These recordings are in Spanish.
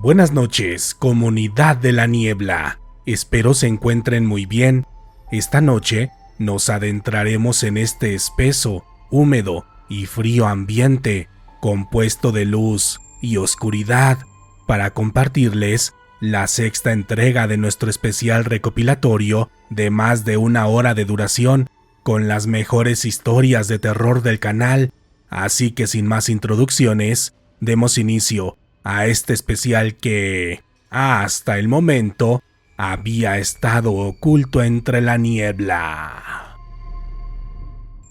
Buenas noches, comunidad de la niebla. Espero se encuentren muy bien. Esta noche nos adentraremos en este espeso, húmedo y frío ambiente, compuesto de luz y oscuridad, para compartirles la sexta entrega de nuestro especial recopilatorio de más de 1 hora de duración, con las mejores historias de terror del canal. Así que sin más introducciones, demos inicio a este especial que, hasta el momento, había estado oculto entre la niebla.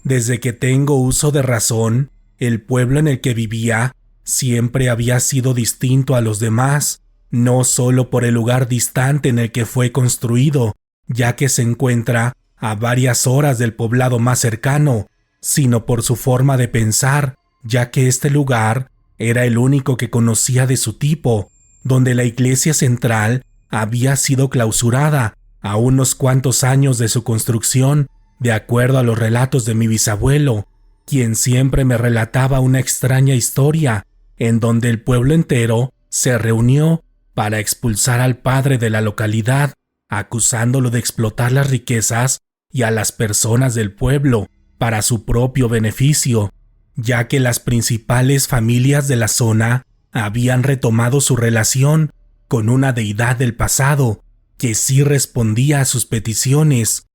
Desde que tengo uso de razón, el pueblo en el que vivía siempre había sido distinto a los demás, no solo por el lugar distante en el que fue construido, ya que se encuentra a varias horas del poblado más cercano, sino por su forma de pensar, ya que este lugar era el único que conocía de su tipo, donde la iglesia central había sido clausurada a unos cuantos años de su construcción, de acuerdo a los relatos de mi bisabuelo, quien siempre me relataba una extraña historia, en donde el pueblo entero se reunió para expulsar al padre de la localidad, acusándolo de explotar las riquezas y a las personas del pueblo para su propio beneficio, ya que las principales familias de la zona habían retomado su relación con una deidad del pasado que sí respondía a sus peticiones,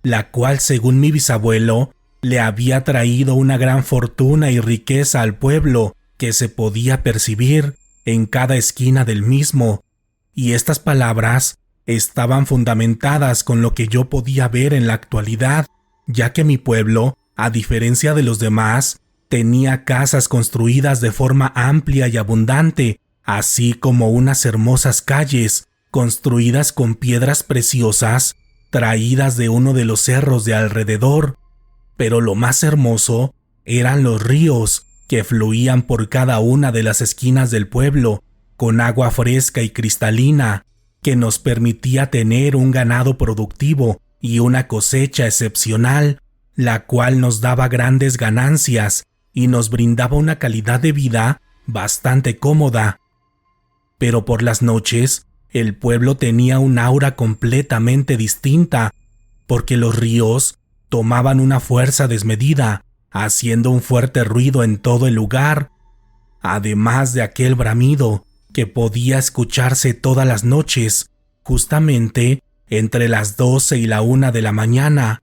la cual, según mi bisabuelo, le había traído una gran fortuna y riqueza al pueblo que se podía percibir en cada esquina del mismo, y estas palabras estaban fundamentadas con lo que yo podía ver en la actualidad, ya que mi pueblo, a diferencia de los demás, tenía casas construidas de forma amplia y abundante, así como unas hermosas calles construidas con piedras preciosas traídas de uno de los cerros de alrededor. Pero lo más hermoso eran los ríos que fluían por cada una de las esquinas del pueblo, con agua fresca y cristalina, que nos permitía tener un ganado productivo y una cosecha excepcional, la cual nos daba grandes ganancias y nos brindaba una calidad de vida bastante cómoda. Pero por las noches, el pueblo tenía un aura completamente distinta, porque los ríos tomaban una fuerza desmedida, haciendo un fuerte ruido en todo el lugar, además de aquel bramido que podía escucharse todas las noches, justamente entre las 12 y la 1 de la mañana.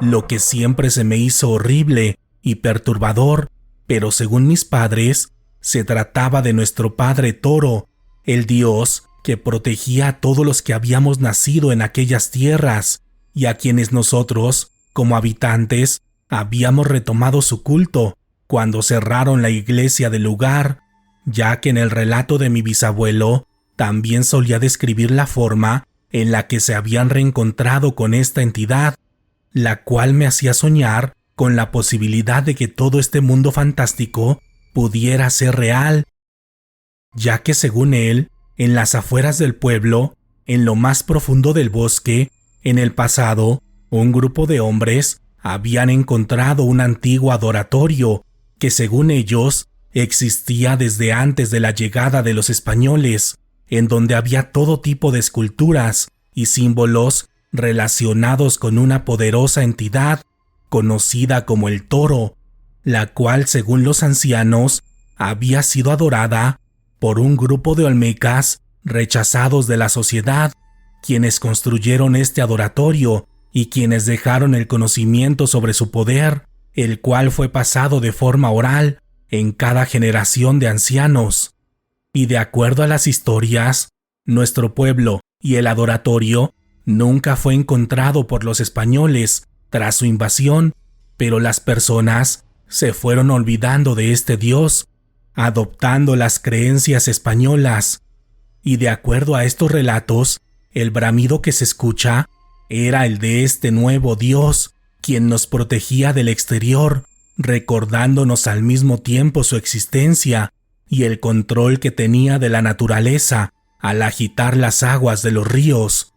Lo que siempre se me hizo horrible y perturbador, pero según mis padres, se trataba de nuestro padre Toro, el dios que protegía a todos los que habíamos nacido en aquellas tierras, y a quienes nosotros, como habitantes, habíamos retomado su culto cuando cerraron la iglesia del lugar, ya que en el relato de mi bisabuelo también solía describir la forma en la que se habían reencontrado con esta entidad, la cual me hacía soñar con la posibilidad de que todo este mundo fantástico pudiera ser real, ya que según él, en las afueras del pueblo, en lo más profundo del bosque, en el pasado, un grupo de hombres habían encontrado un antiguo adoratorio que, según ellos, existía desde antes de la llegada de los españoles, en donde había todo tipo de esculturas y símbolos relacionados con una poderosa entidad conocida como el Toro, la cual, según los ancianos, había sido adorada por un grupo de olmecas rechazados de la sociedad, quienes construyeron este adoratorio y quienes dejaron el conocimiento sobre su poder, el cual fue pasado de forma oral en cada generación de ancianos. Y de acuerdo a las historias, nuestro pueblo y el adoratorio nunca fue encontrado por los españoles tras su invasión, pero las personas se fueron olvidando de este dios, adoptando las creencias españolas, y de acuerdo a estos relatos, el bramido que se escucha era el de este nuevo dios, quien nos protegía del exterior, recordándonos al mismo tiempo su existencia y el control que tenía de la naturaleza al agitar las aguas de los ríos.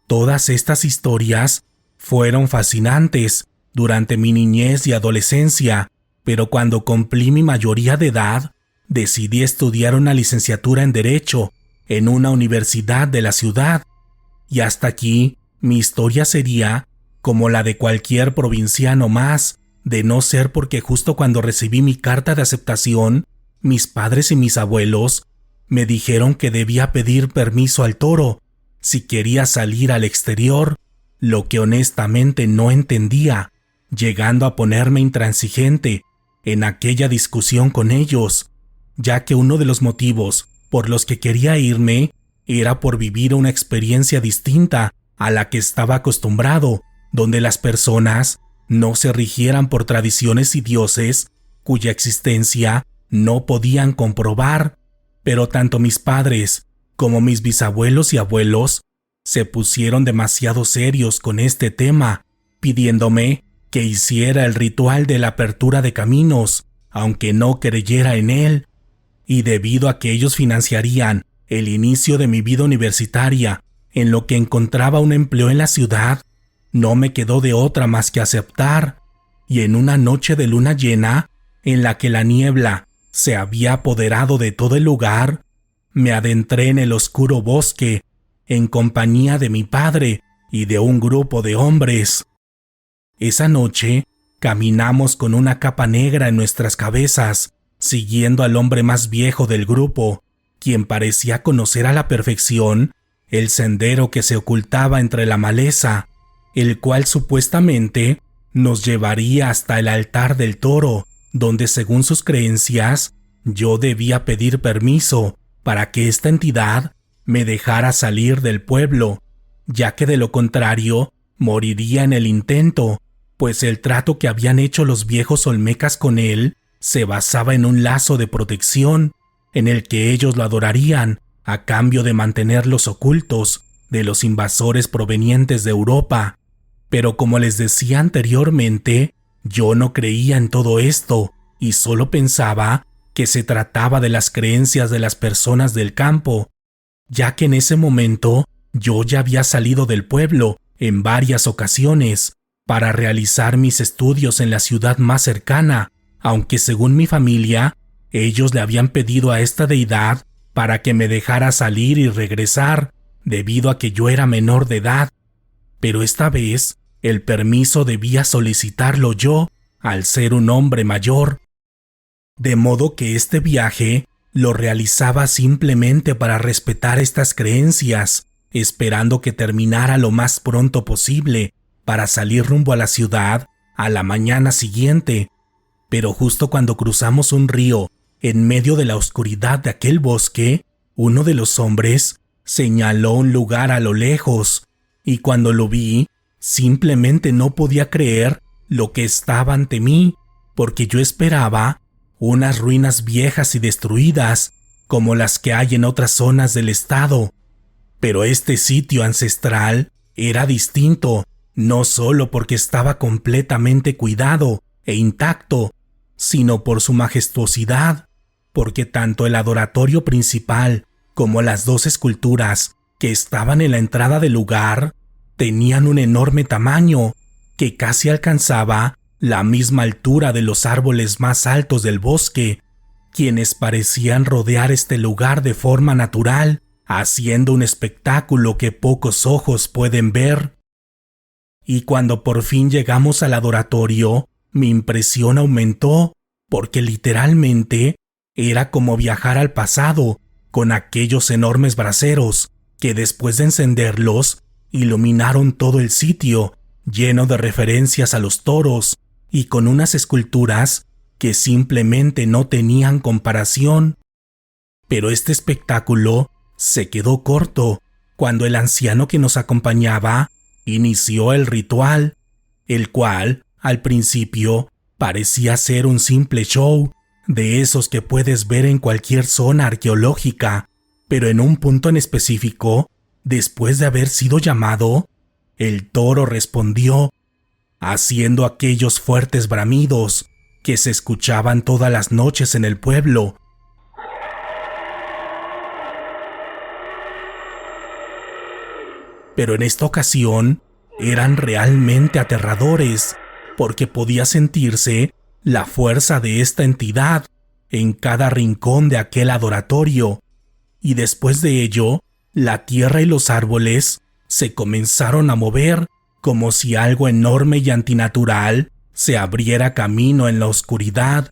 Todas estas historias fueron fascinantes durante mi niñez y adolescencia, pero cuando cumplí mi mayoría de edad, decidí estudiar una licenciatura en Derecho en una universidad de la ciudad. Y hasta aquí, mi historia sería como la de cualquier provinciano más, de no ser porque justo cuando recibí mi carta de aceptación, mis padres y mis abuelos me dijeron que debía pedir permiso al toro si quería salir al exterior, lo que honestamente no entendía, llegando a ponerme intransigente en aquella discusión con ellos, ya que uno de los motivos por los que quería irme era por vivir una experiencia distinta a la que estaba acostumbrado, donde las personas no se rigieran por tradiciones y dioses cuya existencia no podían comprobar. Pero tanto mis padres como mis bisabuelos y abuelos se pusieron demasiado serios con este tema, pidiéndome que hiciera el ritual de la apertura de caminos, aunque no creyera en él. Y debido a que ellos financiarían el inicio de mi vida universitaria en lo que encontraba un empleo en la ciudad, no me quedó de otra más que aceptar. Y en una noche de luna llena, en la que la niebla se había apoderado de todo el lugar, me adentré en el oscuro bosque en compañía de mi padre y de un grupo de hombres. Esa noche caminamos con una capa negra en nuestras cabezas, siguiendo al hombre más viejo del grupo, quien parecía conocer a la perfección el sendero que se ocultaba entre la maleza, el cual supuestamente nos llevaría hasta el altar del toro, donde según sus creencias yo debía pedir permiso para que esta entidad me dejara salir del pueblo, ya que de lo contrario moriría en el intento, pues el trato que habían hecho los viejos olmecas con él se basaba en un lazo de protección, en el que ellos lo adorarían a cambio de mantenerlos ocultos de los invasores provenientes de Europa. Pero como les decía anteriormente, yo no creía en todo esto y solo pensaba que se trataba de las creencias de las personas del campo, ya que en ese momento yo ya había salido del pueblo en varias ocasiones para realizar mis estudios en la ciudad más cercana, aunque según mi familia, ellos le habían pedido a esta deidad para que me dejara salir y regresar, debido a que yo era menor de edad. Pero esta vez, el permiso debía solicitarlo yo, al ser un hombre mayor. De modo que este viaje lo realizaba simplemente para respetar estas creencias, esperando que terminara lo más pronto posible para salir rumbo a la ciudad a la mañana siguiente. Pero justo cuando cruzamos un río en medio de la oscuridad de aquel bosque, uno de los hombres señaló un lugar a lo lejos, y cuando lo vi, simplemente no podía creer lo que estaba ante mí, porque yo esperaba unas ruinas viejas y destruidas, como las que hay en otras zonas del estado. Pero este sitio ancestral era distinto, no solo porque estaba completamente cuidado e intacto, sino por su majestuosidad, porque tanto el adoratorio principal como las dos esculturas que estaban en la entrada del lugar tenían un enorme tamaño que casi alcanzaba la misma altura de los árboles más altos del bosque, quienes parecían rodear este lugar de forma natural, haciendo un espectáculo que pocos ojos pueden ver. Y cuando por fin llegamos al adoratorio, mi impresión aumentó, porque literalmente era como viajar al pasado, con aquellos enormes braseros que después de encenderlos, iluminaron todo el sitio, lleno de referencias a los toros, y con unas esculturas que simplemente no tenían comparación. Pero este espectáculo se quedó corto cuando el anciano que nos acompañaba inició el ritual, el cual, al principio, parecía ser un simple show, de esos que puedes ver en cualquier zona arqueológica, pero en un punto en específico, después de haber sido llamado, el toro respondió, haciendo aquellos fuertes bramidos que se escuchaban todas las noches en el pueblo. pero en esta ocasión eran realmente aterradores, porque podía sentirse la fuerza de esta entidad en cada rincón de aquel adoratorio, y después de ello, la tierra y los árboles se comenzaron a mover como si algo enorme y antinatural se abriera camino en la oscuridad.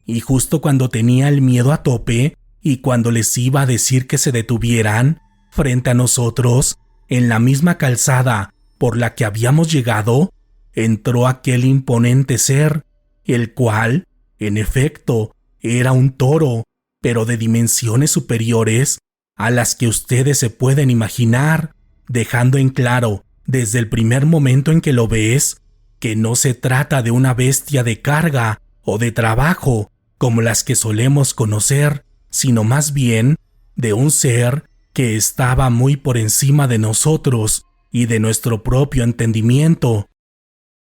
Y justo cuando tenía el miedo a tope y cuando les iba a decir que se detuvieran, frente a nosotros, en la misma calzada por la que habíamos llegado, entró aquel imponente ser, el cual, en efecto, era un toro, pero de dimensiones superiores a las que ustedes se pueden imaginar, dejando en claro, desde el primer momento en que lo ves, que no se trata de una bestia de carga o de trabajo, como las que solemos conocer, sino más bien de un ser que estaba muy por encima de nosotros y de nuestro propio entendimiento,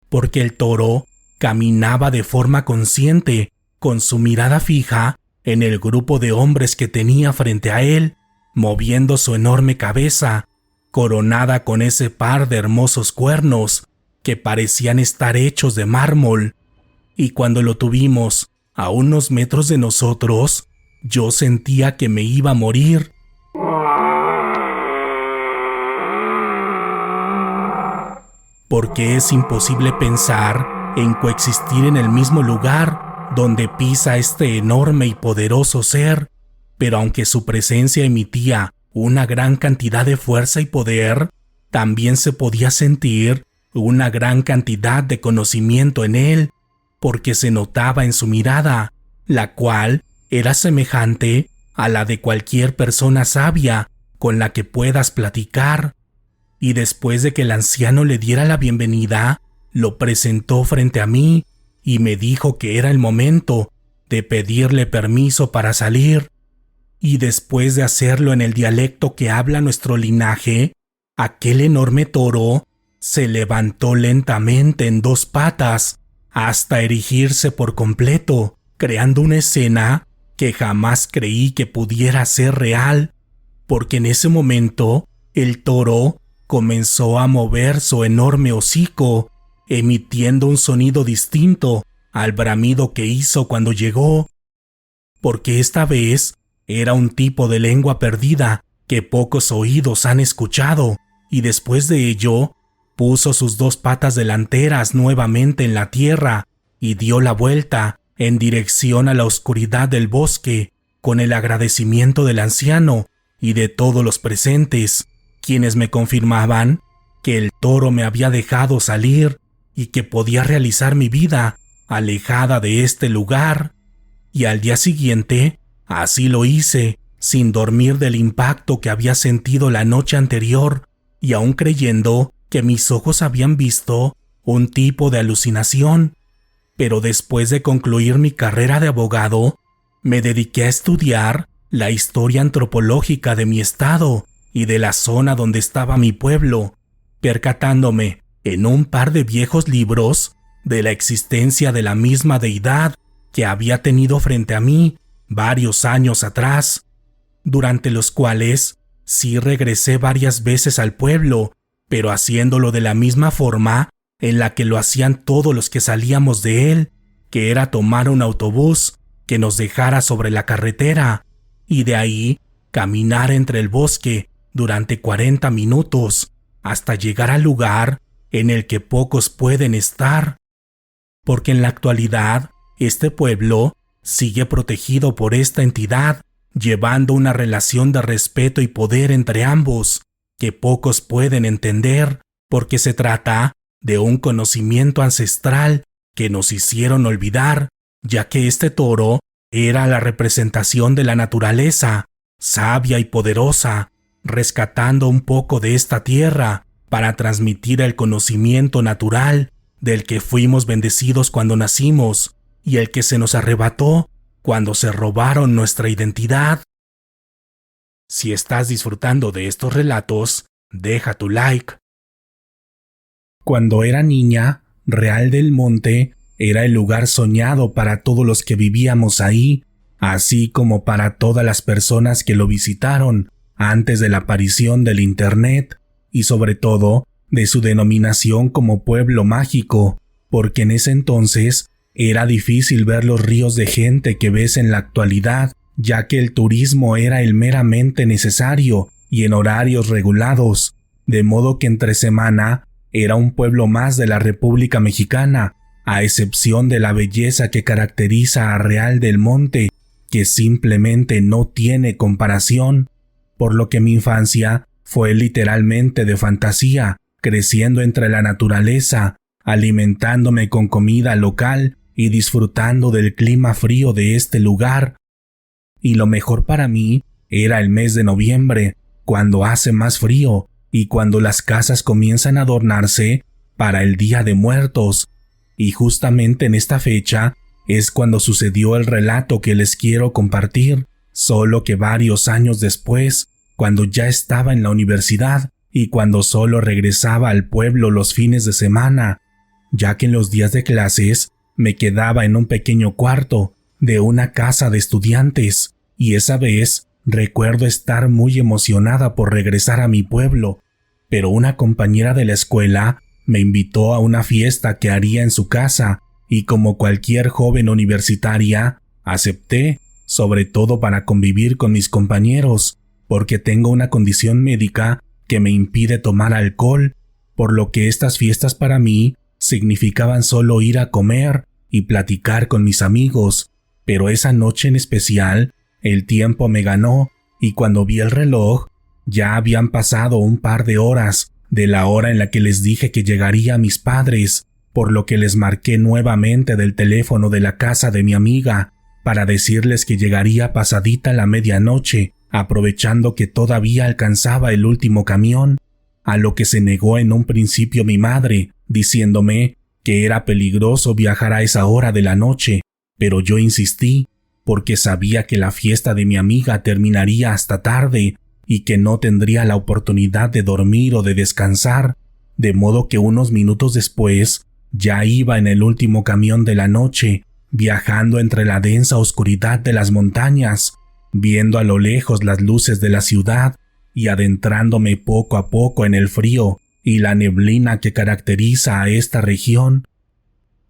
porque el toro caminaba de forma consciente, con su mirada fija en el grupo de hombres que tenía frente a él, moviendo su enorme cabeza, coronada con ese par de hermosos cuernos que parecían estar hechos de mármol. Y cuando lo tuvimos a unos metros de nosotros, yo sentía que me iba a morir. Porque es imposible pensar en coexistir en el mismo lugar donde pisa este enorme y poderoso ser, pero aunque su presencia emitía una gran cantidad de fuerza y poder, también se podía sentir una gran cantidad de conocimiento en él, porque se notaba en su mirada, la cual era semejante a la de cualquier persona sabia con la que puedas platicar. Y después de que el anciano le diera la bienvenida, lo presentó frente a mí y me dijo que era el momento de pedirle permiso para salir. Y después de hacerlo en el dialecto que habla nuestro linaje, aquel enorme toro se levantó lentamente en dos patas hasta erigirse por completo, creando una escena que jamás creí que pudiera ser real, porque en ese momento el toro comenzó a mover su enorme hocico, emitiendo un sonido distinto al bramido que hizo cuando llegó, porque esta vez era un tipo de lengua perdida que pocos oídos han escuchado, y después de ello puso sus dos patas delanteras nuevamente en la tierra y dio la vuelta en dirección a la oscuridad del bosque, con el agradecimiento del anciano y de todos los presentes, quienes me confirmaban que el toro me había dejado salir y que podía realizar mi vida alejada de este lugar. Y al día siguiente, así lo hice, sin dormir del impacto que había sentido la noche anterior y aún creyendo que mis ojos habían visto un tipo de alucinación. Pero después de concluir mi carrera de abogado, me dediqué a estudiar la historia antropológica de mi estado y de la zona donde estaba mi pueblo, percatándome en un par de viejos libros de la existencia de la misma deidad que había tenido frente a mí varios años atrás, durante los cuales sí regresé varias veces al pueblo, pero haciéndolo de la misma forma en la que lo hacían todos los que salíamos de él, que era tomar un autobús que nos dejara sobre la carretera y de ahí caminar entre el bosque durante 40 minutos hasta llegar al lugar en el que pocos pueden estar, porque en la actualidad este pueblo sigue protegido por esta entidad, llevando una relación de respeto y poder entre ambos que pocos pueden entender, porque se trata de un conocimiento ancestral que nos hicieron olvidar, ya que este toro era la representación de la naturaleza, sabia y poderosa, rescatando un poco de esta tierra para transmitir el conocimiento natural del que fuimos bendecidos cuando nacimos y el que se nos arrebató cuando se robaron nuestra identidad. Si estás disfrutando de estos relatos, deja tu like. Cuando era niña, Real del Monte era el lugar soñado para todos los que vivíamos ahí, así como para todas las personas que lo visitaron antes de la aparición del Internet y sobre todo de su denominación como pueblo mágico, porque en ese entonces era difícil ver los ríos de gente que ves en la actualidad, ya que el turismo era el meramente necesario y en horarios regulados, de modo que entre semana era un pueblo más de la República Mexicana, a excepción de la belleza que caracteriza a Real del Monte, que simplemente no tiene comparación, por lo que mi infancia fue literalmente de fantasía, creciendo entre la naturaleza, alimentándome con comida local y disfrutando del clima frío de este lugar. Y lo mejor para mí era el mes de noviembre, cuando hace más frío y cuando las casas comienzan a adornarse para el Día de Muertos. Y justamente en esta fecha es cuando sucedió el relato que les quiero compartir, solo que varios años después, cuando ya estaba en la universidad y cuando solo regresaba al pueblo los fines de semana, ya que en los días de clases me quedaba en un pequeño cuarto de una casa de estudiantes, y esa vez recuerdo estar muy emocionada por regresar a mi pueblo, pero una compañera de la escuela me invitó a una fiesta que haría en su casa, y como cualquier joven universitaria, acepté, sobre todo para convivir con mis compañeros, porque tengo una condición médica que me impide tomar alcohol, por lo que estas fiestas para mí significaban solo ir a comer y platicar con mis amigos, pero esa noche en especial el tiempo me ganó y cuando vi el reloj ya habían pasado un par de horas de la hora en la que les dije que llegaría a mis padres, por lo que les marqué nuevamente del teléfono de la casa de mi amiga para decirles que llegaría pasadita la medianoche, aprovechando que todavía alcanzaba el último camión, a lo que se negó en un principio mi madre, diciéndome que era peligroso viajar a esa hora de la noche, pero yo insistí, porque sabía que la fiesta de mi amiga terminaría hasta tarde y que no tendría la oportunidad de dormir o de descansar, de modo que unos minutos después ya iba en el último camión de la noche, viajando entre la densa oscuridad de las montañas, viendo a lo lejos las luces de la ciudad y adentrándome poco a poco en el frío y la neblina que caracteriza a esta región.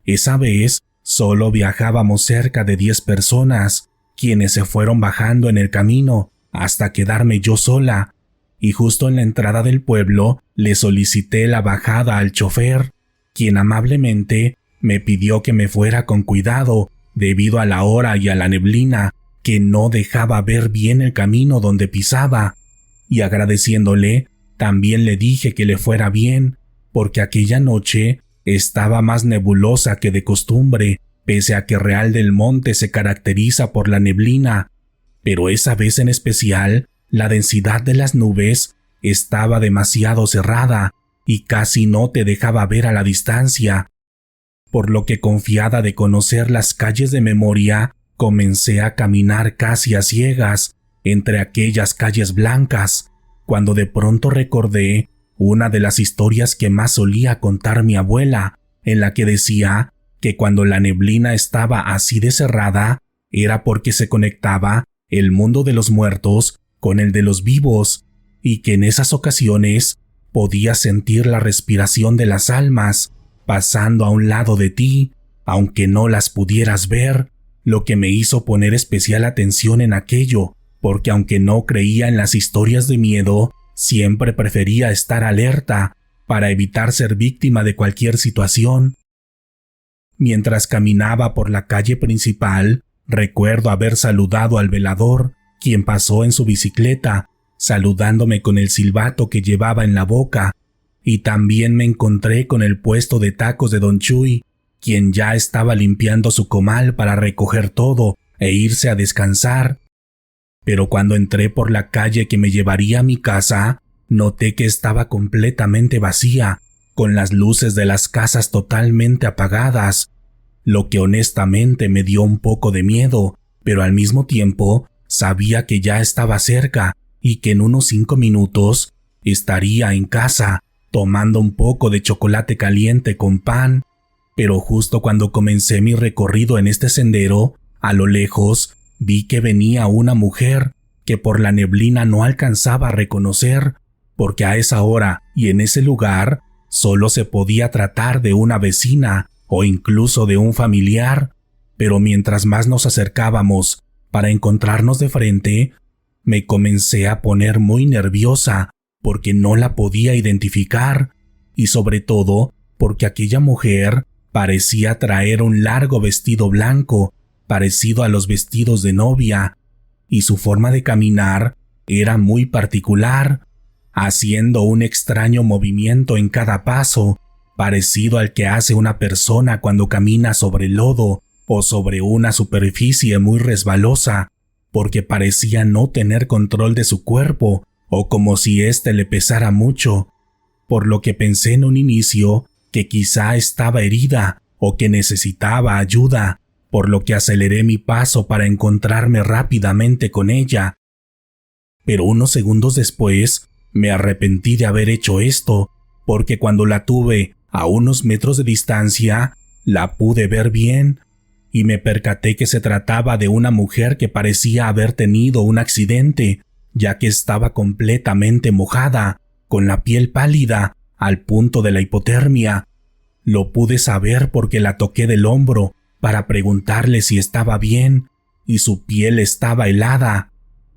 Esa vez solo viajábamos cerca de 10 personas, quienes se fueron bajando en el camino hasta quedarme yo sola, y justo en la entrada del pueblo le solicité la bajada al chofer, quien amablemente me pidió que me fuera con cuidado debido a la hora y a la neblina que no dejaba ver bien el camino donde pisaba, y agradeciéndole también le dije que le fuera bien, porque aquella noche estaba más nebulosa que de costumbre, pese a que Real del Monte se caracteriza por la neblina, pero esa vez en especial la densidad de las nubes estaba demasiado cerrada y casi no te dejaba ver a la distancia, por lo que confiada de conocer las calles de memoria, comencé a caminar casi a ciegas entre aquellas calles blancas, cuando de pronto recordé una de las historias que más solía contar mi abuela, en la que decía que cuando la neblina estaba así de cerrada, era porque se conectaba el mundo de los muertos con el de los vivos, y que en esas ocasiones podías sentir la respiración de las almas pasando a un lado de ti, aunque no las pudieras ver, lo que me hizo poner especial atención en aquello, porque aunque no creía en las historias de miedo, siempre prefería estar alerta para evitar ser víctima de cualquier situación. Mientras caminaba por la calle principal, recuerdo haber saludado al velador, quien pasó en su bicicleta, saludándome con el silbato que llevaba en la boca, y también me encontré con el puesto de tacos de Don Chuy, quien ya estaba limpiando su comal para recoger todo e irse a descansar. Pero cuando entré por la calle que me llevaría a mi casa, noté que estaba completamente vacía, con las luces de las casas totalmente apagadas, lo que honestamente me dio un poco de miedo, pero al mismo tiempo sabía que ya estaba cerca y que en unos 5 minutos estaría en casa, tomando un poco de chocolate caliente con pan. Pero justo cuando comencé mi recorrido en este sendero, a lo lejos vi que venía una mujer que por la neblina no alcanzaba a reconocer, porque a esa hora y en ese lugar solo se podía tratar de una vecina o incluso de un familiar, pero mientras más nos acercábamos para encontrarnos de frente, me comencé a poner muy nerviosa porque no la podía identificar y sobre todo porque aquella mujer parecía traer un largo vestido blanco parecido a los vestidos de novia y su forma de caminar era muy particular, haciendo un extraño movimiento en cada paso, parecido al que hace una persona cuando camina sobre el lodo o sobre una superficie muy resbalosa, porque parecía no tener control de su cuerpo o como si éste le pesara mucho, por lo que pensé en un inicio que quizá estaba herida o que necesitaba ayuda, por lo que aceleré mi paso para encontrarme rápidamente con ella. Pero unos segundos después me arrepentí de haber hecho esto, porque cuando la tuve a unos metros de distancia, la pude ver bien y me percaté que se trataba de una mujer que parecía haber tenido un accidente, ya que estaba completamente mojada, con la piel pálida, al punto de la hipotermia. Lo pude saber porque la toqué del hombro para preguntarle si estaba bien, y su piel estaba helada,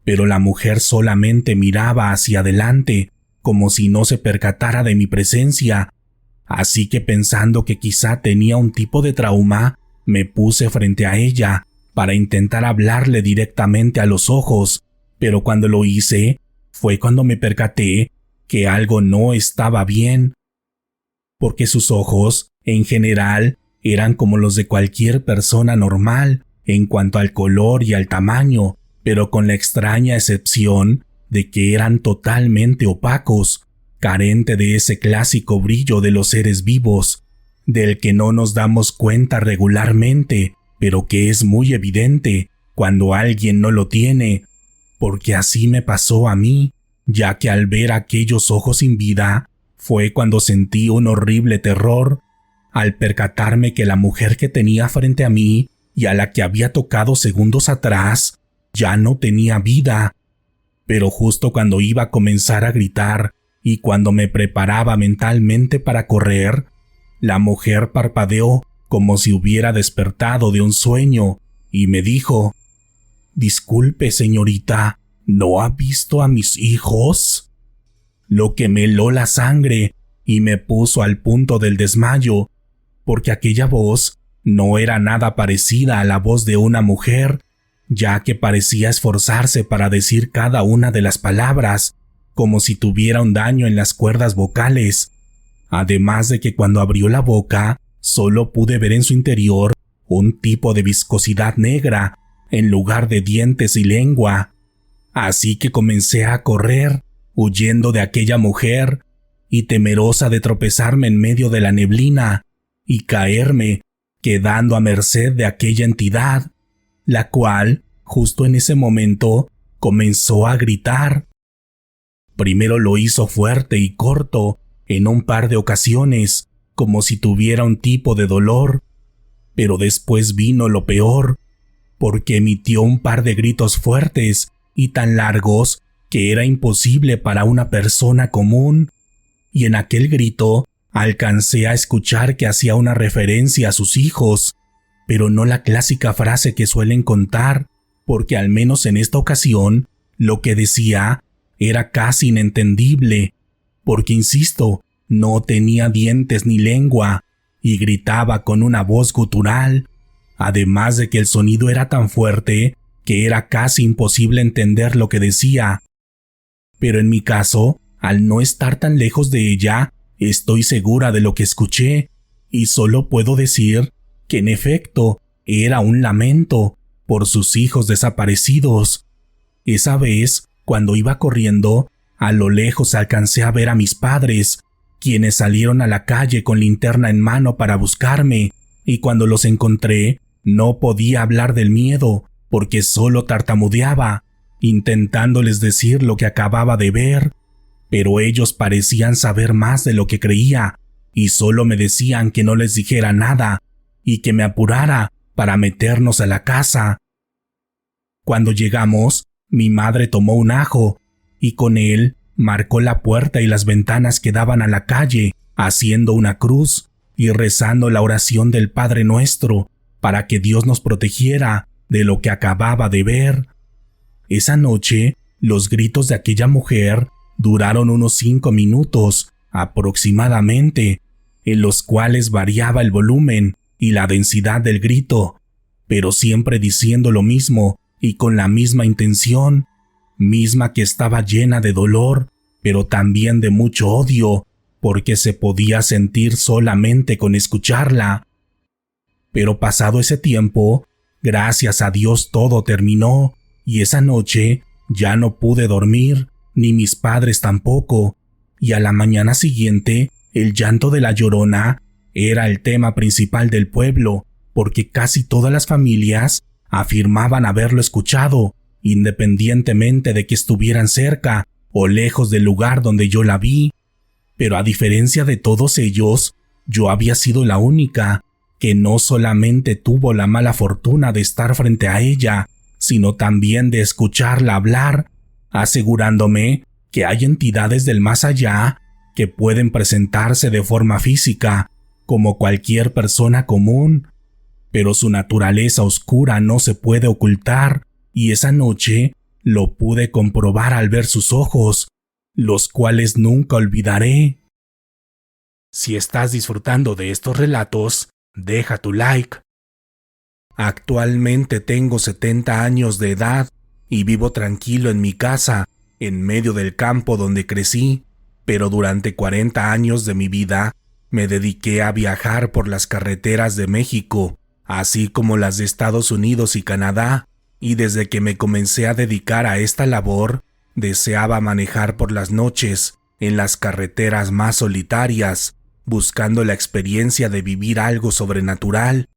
pero la mujer solamente miraba hacia adelante, como si no se percatara de mi presencia. Así que pensando que quizá tenía un tipo de trauma, me puse frente a ella para intentar hablarle directamente a los ojos, pero cuando lo hice, fue cuando me percaté que algo no estaba bien, porque sus ojos, en general, eran como los de cualquier persona normal en cuanto al color y al tamaño, pero con la extraña excepción de que eran totalmente opacos, carente de ese clásico brillo de los seres vivos, del que no nos damos cuenta regularmente, pero que es muy evidente cuando alguien no lo tiene, porque así me pasó a mí, ya que al ver aquellos ojos sin vida, fue cuando sentí un horrible terror, al percatarme que la mujer que tenía frente a mí y a la que había tocado segundos atrás, ya no tenía vida. Pero justo cuando iba a comenzar a gritar y cuando me preparaba mentalmente para correr, la mujer parpadeó como si hubiera despertado de un sueño y me dijo: «Disculpe, señorita, ¿no ha visto a mis hijos?». Lo que me heló la sangre y me puso al punto del desmayo, porque aquella voz no era nada parecida a la voz de una mujer, ya que parecía esforzarse para decir cada una de las palabras, como si tuviera un daño en las cuerdas vocales. Además de que cuando abrió la boca, solo pude ver en su interior un tipo de viscosidad negra, en lugar de dientes y lengua. Así que comencé a correr, huyendo de aquella mujer, y temerosa de tropezarme en medio de la neblina y caerme, quedando a merced de aquella entidad, la cual, justo en ese momento, comenzó a gritar. Primero lo hizo fuerte y corto, en un par de ocasiones, como si tuviera un tipo de dolor, pero después vino lo peor, porque emitió un par de gritos fuertes y tan largos que era imposible para una persona común, y en aquel grito alcancé a escuchar que hacía una referencia a sus hijos, pero no la clásica frase que suelen contar, porque al menos en esta ocasión lo que decía era casi inentendible, porque insisto, no tenía dientes ni lengua y gritaba con una voz gutural, además de que el sonido era tan fuerte que era casi imposible entender lo que decía. Pero en mi caso, al no estar tan lejos de ella, estoy segura de lo que escuché, y solo puedo decir que en efecto era un lamento por sus hijos desaparecidos. Esa vez, cuando iba corriendo, a lo lejos alcancé a ver a mis padres, quienes salieron a la calle con linterna en mano para buscarme, y cuando los encontré, no podía hablar del miedo, porque solo tartamudeaba, intentándoles decir lo que acababa de ver, pero ellos parecían saber más de lo que creía, y solo me decían que no les dijera nada, y que me apurara para meternos a la casa. Cuando llegamos, mi madre tomó un ajo, y con él marcó la puerta y las ventanas que daban a la calle, haciendo una cruz y rezando la oración del Padre Nuestro para que Dios nos protegiera de lo que acababa de ver. Esa noche, los gritos de aquella mujer duraron unos 5 minutos aproximadamente, en los cuales variaba el volumen y la densidad del grito, pero siempre diciendo lo mismo y con la misma intención, misma que estaba llena de dolor, pero también de mucho odio, porque se podía sentir solamente con escucharla. Pero pasado ese tiempo, gracias a Dios todo terminó, y esa noche ya no pude dormir, ni mis padres tampoco, y a la mañana siguiente, el llanto de la Llorona era el tema principal del pueblo, porque casi todas las familias afirmaban haberlo escuchado, independientemente de que estuvieran cerca o lejos del lugar donde yo la vi. Pero a diferencia de todos ellos, yo había sido la única que no solamente tuvo la mala fortuna de estar frente a ella, sino también de escucharla hablar, asegurándome que hay entidades del más allá que pueden presentarse de forma física, como cualquier persona común, pero su naturaleza oscura no se puede ocultar, y esa noche lo pude comprobar al ver sus ojos, los cuales nunca olvidaré. Si estás disfrutando de estos relatos, deja tu like. Actualmente tengo 70 años de edad y vivo tranquilo en mi casa, en medio del campo donde crecí, pero durante 40 años de mi vida me dediqué a viajar por las carreteras de México, así como las de Estados Unidos y Canadá, y desde que me comencé a dedicar a esta labor, deseaba manejar por las noches en las carreteras más solitarias, buscando la experiencia de vivir algo sobrenatural.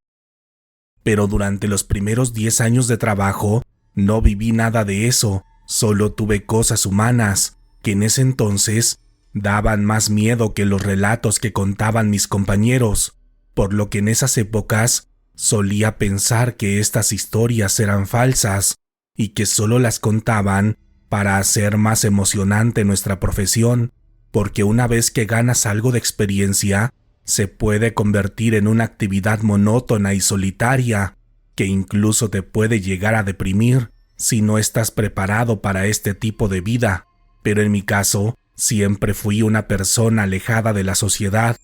Pero durante los primeros 10 años de trabajo, no viví nada de eso, solo tuve cosas humanas, que en ese entonces daban más miedo que los relatos que contaban mis compañeros, por lo que en esas épocas solía pensar que estas historias eran falsas y que solo las contaban para hacer más emocionante nuestra profesión, porque una vez que ganas algo de experiencia, se puede convertir en una actividad monótona y solitaria, que incluso te puede llegar a deprimir si no estás preparado para este tipo de vida. Pero en mi caso, siempre fui una persona alejada de la sociedad,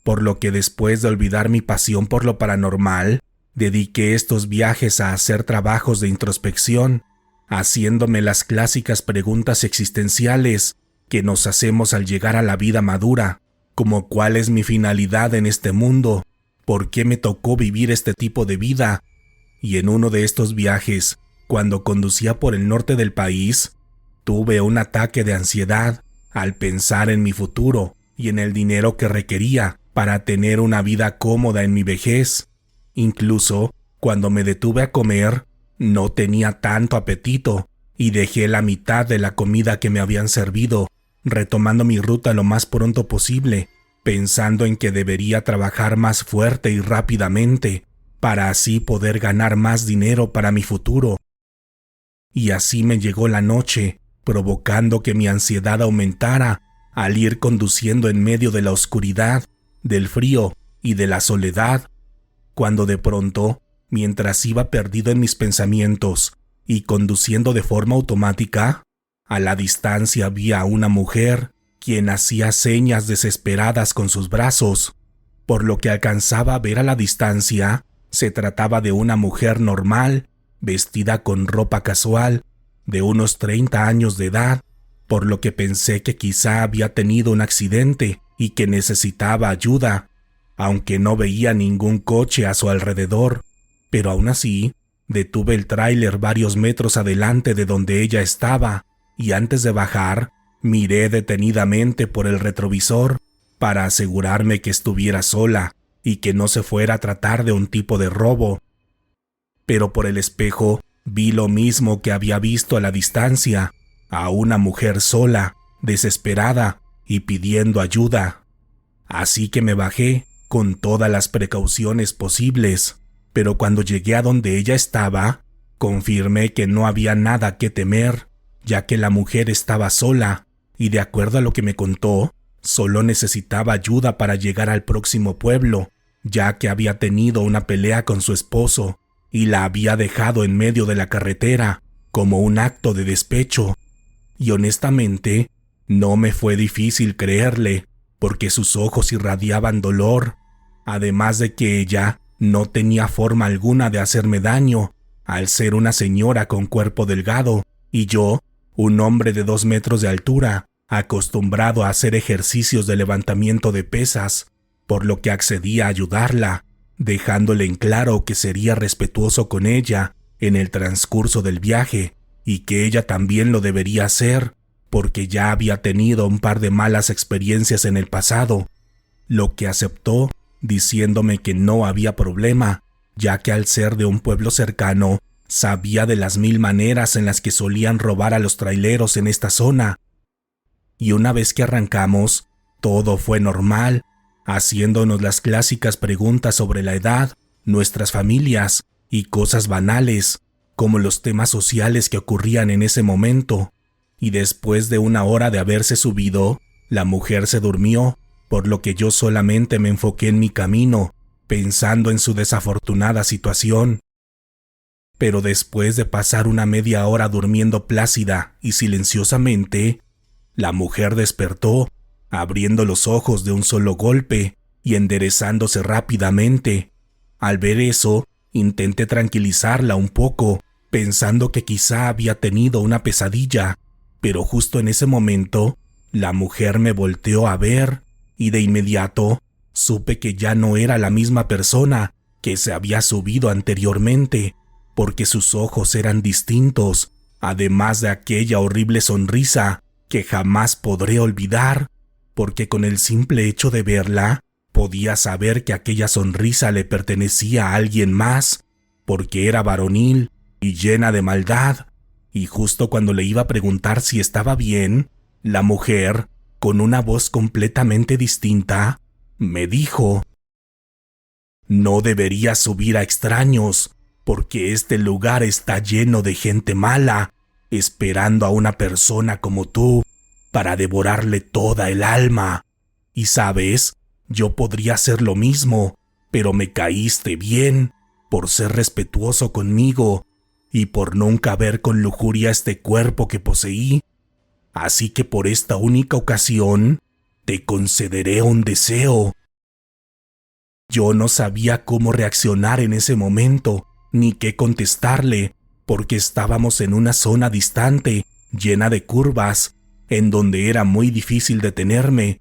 por lo que después de olvidar mi pasión por lo paranormal, dediqué estos viajes a hacer trabajos de introspección, haciéndome las clásicas preguntas existenciales que nos hacemos al llegar a la vida madura, como cuál es mi finalidad en este mundo, por qué me tocó vivir este tipo de vida. Y en uno de estos viajes, cuando conducía por el norte del país, tuve un ataque de ansiedad al pensar en mi futuro y en el dinero que requería para tener una vida cómoda en mi vejez. Incluso, cuando me detuve a comer, no tenía tanto apetito y dejé la mitad de la comida que me habían servido, retomando mi ruta lo más pronto posible, pensando en que debería trabajar más fuerte y rápidamente, para así poder ganar más dinero para mi futuro. Y así me llegó la noche, provocando que mi ansiedad aumentara al ir conduciendo en medio de la oscuridad, del frío y de la soledad, cuando de pronto, mientras iba perdido en mis pensamientos y conduciendo de forma automática, a la distancia vi a una mujer quien hacía señas desesperadas con sus brazos. Por lo que alcanzaba a ver a la distancia, se trataba de una mujer normal, vestida con ropa casual, de unos 30 años de edad, por lo que pensé que quizá había tenido un accidente y que necesitaba ayuda, aunque no veía ningún coche a su alrededor. Pero aún así, detuve el tráiler varios metros adelante de donde ella estaba, y antes de bajar, miré detenidamente por el retrovisor para asegurarme que estuviera sola y que no se fuera a tratar de un tipo de robo. Pero por el espejo vi lo mismo que había visto a la distancia, a una mujer sola, desesperada y pidiendo ayuda. Así que me bajé con todas las precauciones posibles, pero cuando llegué a donde ella estaba, confirmé que no había nada que temer, ya que la mujer estaba sola, y de acuerdo a lo que me contó, solo necesitaba ayuda para llegar al próximo pueblo, ya que había tenido una pelea con su esposo y la había dejado en medio de la carretera como un acto de despecho. Y honestamente, no me fue difícil creerle, porque sus ojos irradiaban dolor, además de que ella no tenía forma alguna de hacerme daño, al ser una señora con cuerpo delgado, y yo, un hombre de 2 metros de altura, acostumbrado a hacer ejercicios de levantamiento de pesas, por lo que accedí a ayudarla, dejándole en claro que sería respetuoso con ella en el transcurso del viaje, y que ella también lo debería hacer, porque ya había tenido un par de malas experiencias en el pasado, lo que aceptó, diciéndome que no había problema, ya que al ser de un pueblo cercano, sabía de las 1000 maneras en las que solían robar a los traileros en esta zona. Y una vez que arrancamos, todo fue normal, haciéndonos las clásicas preguntas sobre la edad, nuestras familias y cosas banales, como los temas sociales que ocurrían en ese momento. Y después de 1 hora de haberse subido, la mujer se durmió, por lo que yo solamente me enfoqué en mi camino, pensando en su desafortunada situación. Pero después de pasar una media hora durmiendo plácida y silenciosamente, la mujer despertó, abriendo los ojos de un solo golpe y enderezándose rápidamente. Al ver eso, intenté tranquilizarla un poco, pensando que quizá había tenido una pesadilla, pero justo en ese momento, la mujer me volteó a ver y de inmediato supe que ya no era la misma persona que se había subido anteriormente, porque sus ojos eran distintos, además de aquella horrible sonrisa que jamás podré olvidar, porque con el simple hecho de verla, podía saber que aquella sonrisa le pertenecía a alguien más, porque era varonil y llena de maldad. Y justo cuando le iba a preguntar si estaba bien, la mujer, con una voz completamente distinta, me dijo: «No deberías subir a extraños, porque este lugar está lleno de gente mala, esperando a una persona como tú para devorarle toda el alma. Y sabes, yo podría hacer lo mismo, pero me caíste bien por ser respetuoso conmigo y por nunca ver con lujuria este cuerpo que poseí. Así que por esta única ocasión, te concederé un deseo». Yo no sabía cómo reaccionar en ese momento, ni qué contestarle, porque estábamos en una zona distante, llena de curvas, en donde era muy difícil detenerme.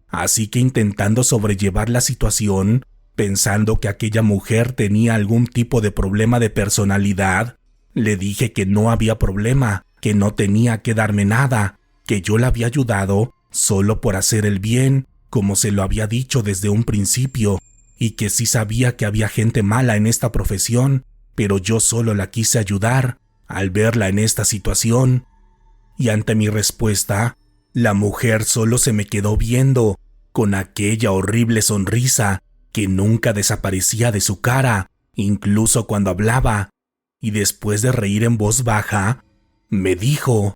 Así que intentando sobrellevar la situación, pensando que aquella mujer tenía algún tipo de problema de personalidad, le dije que no había problema, que no tenía que darme nada, que yo la había ayudado solo por hacer el bien, como se lo había dicho desde un principio, y que sí sabía que había gente mala en esta profesión, pero yo solo la quise ayudar al verla en esta situación. Y ante mi respuesta, la mujer solo se me quedó viendo, con aquella horrible sonrisa que nunca desaparecía de su cara, incluso cuando hablaba, y después de reír en voz baja, me dijo: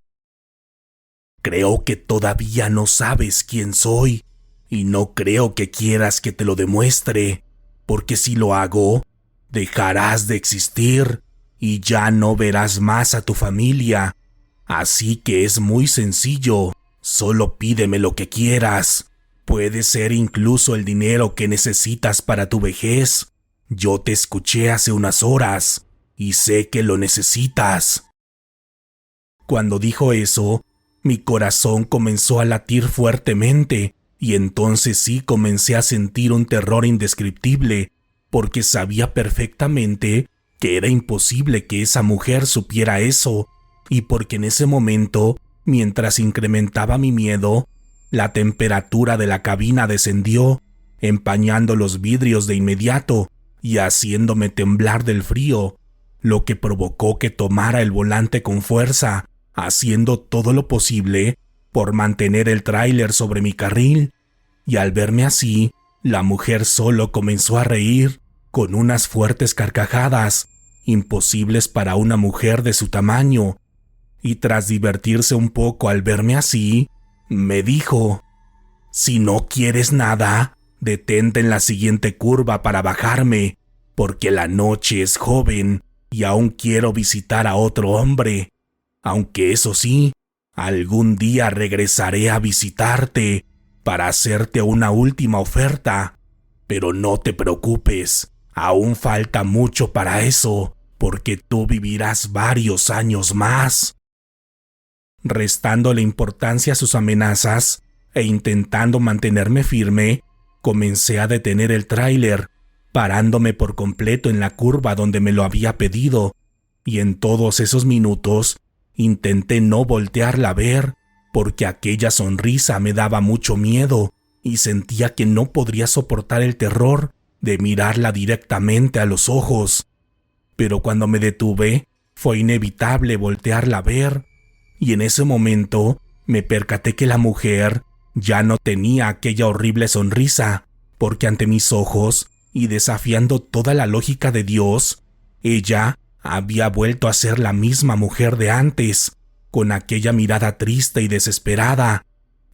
«Creo que todavía no sabes quién soy, y no creo que quieras que te lo demuestre, porque si lo hago, dejarás de existir y ya no verás más a tu familia. Así que es muy sencillo, solo pídeme lo que quieras. Puede ser incluso el dinero que necesitas para tu vejez. Yo te escuché hace unas horas y sé que lo necesitas». Cuando dijo eso, mi corazón comenzó a latir fuertemente y entonces sí comencé a sentir un terror indescriptible, porque sabía perfectamente que era imposible que esa mujer supiera eso, y porque en ese momento, mientras incrementaba mi miedo, la temperatura de la cabina descendió, empañando los vidrios de inmediato y haciéndome temblar del frío, lo que provocó que tomara el volante con fuerza, haciendo todo lo posible por mantener el tráiler sobre mi carril. Y al verme así, la mujer solo comenzó a reír con unas fuertes carcajadas, imposibles para una mujer de su tamaño, y tras divertirse un poco al verme así, Me dijo: si no quieres nada, detente en la siguiente curva para bajarme, porque la noche es joven y aún quiero visitar a otro hombre, aunque eso sí, algún día regresaré a visitarte para hacerte una última oferta. Pero no te preocupes, aún falta mucho para eso, porque tú vivirás varios años más. Restándole importancia a sus amenazas e intentando mantenerme firme, comencé a detener el tráiler, parándome por completo en la curva donde me lo había pedido, y en todos esos minutos intenté no voltearla a ver, porque aquella sonrisa me daba mucho miedo y sentía que no podría soportar el terror de mirarla directamente a los ojos. Pero cuando me detuve, fue inevitable voltearla a ver, y en ese momento me percaté que la mujer ya no tenía aquella horrible sonrisa, porque ante mis ojos, y desafiando toda la lógica de Dios, ella había vuelto a ser la misma mujer de antes, con aquella mirada triste y desesperada,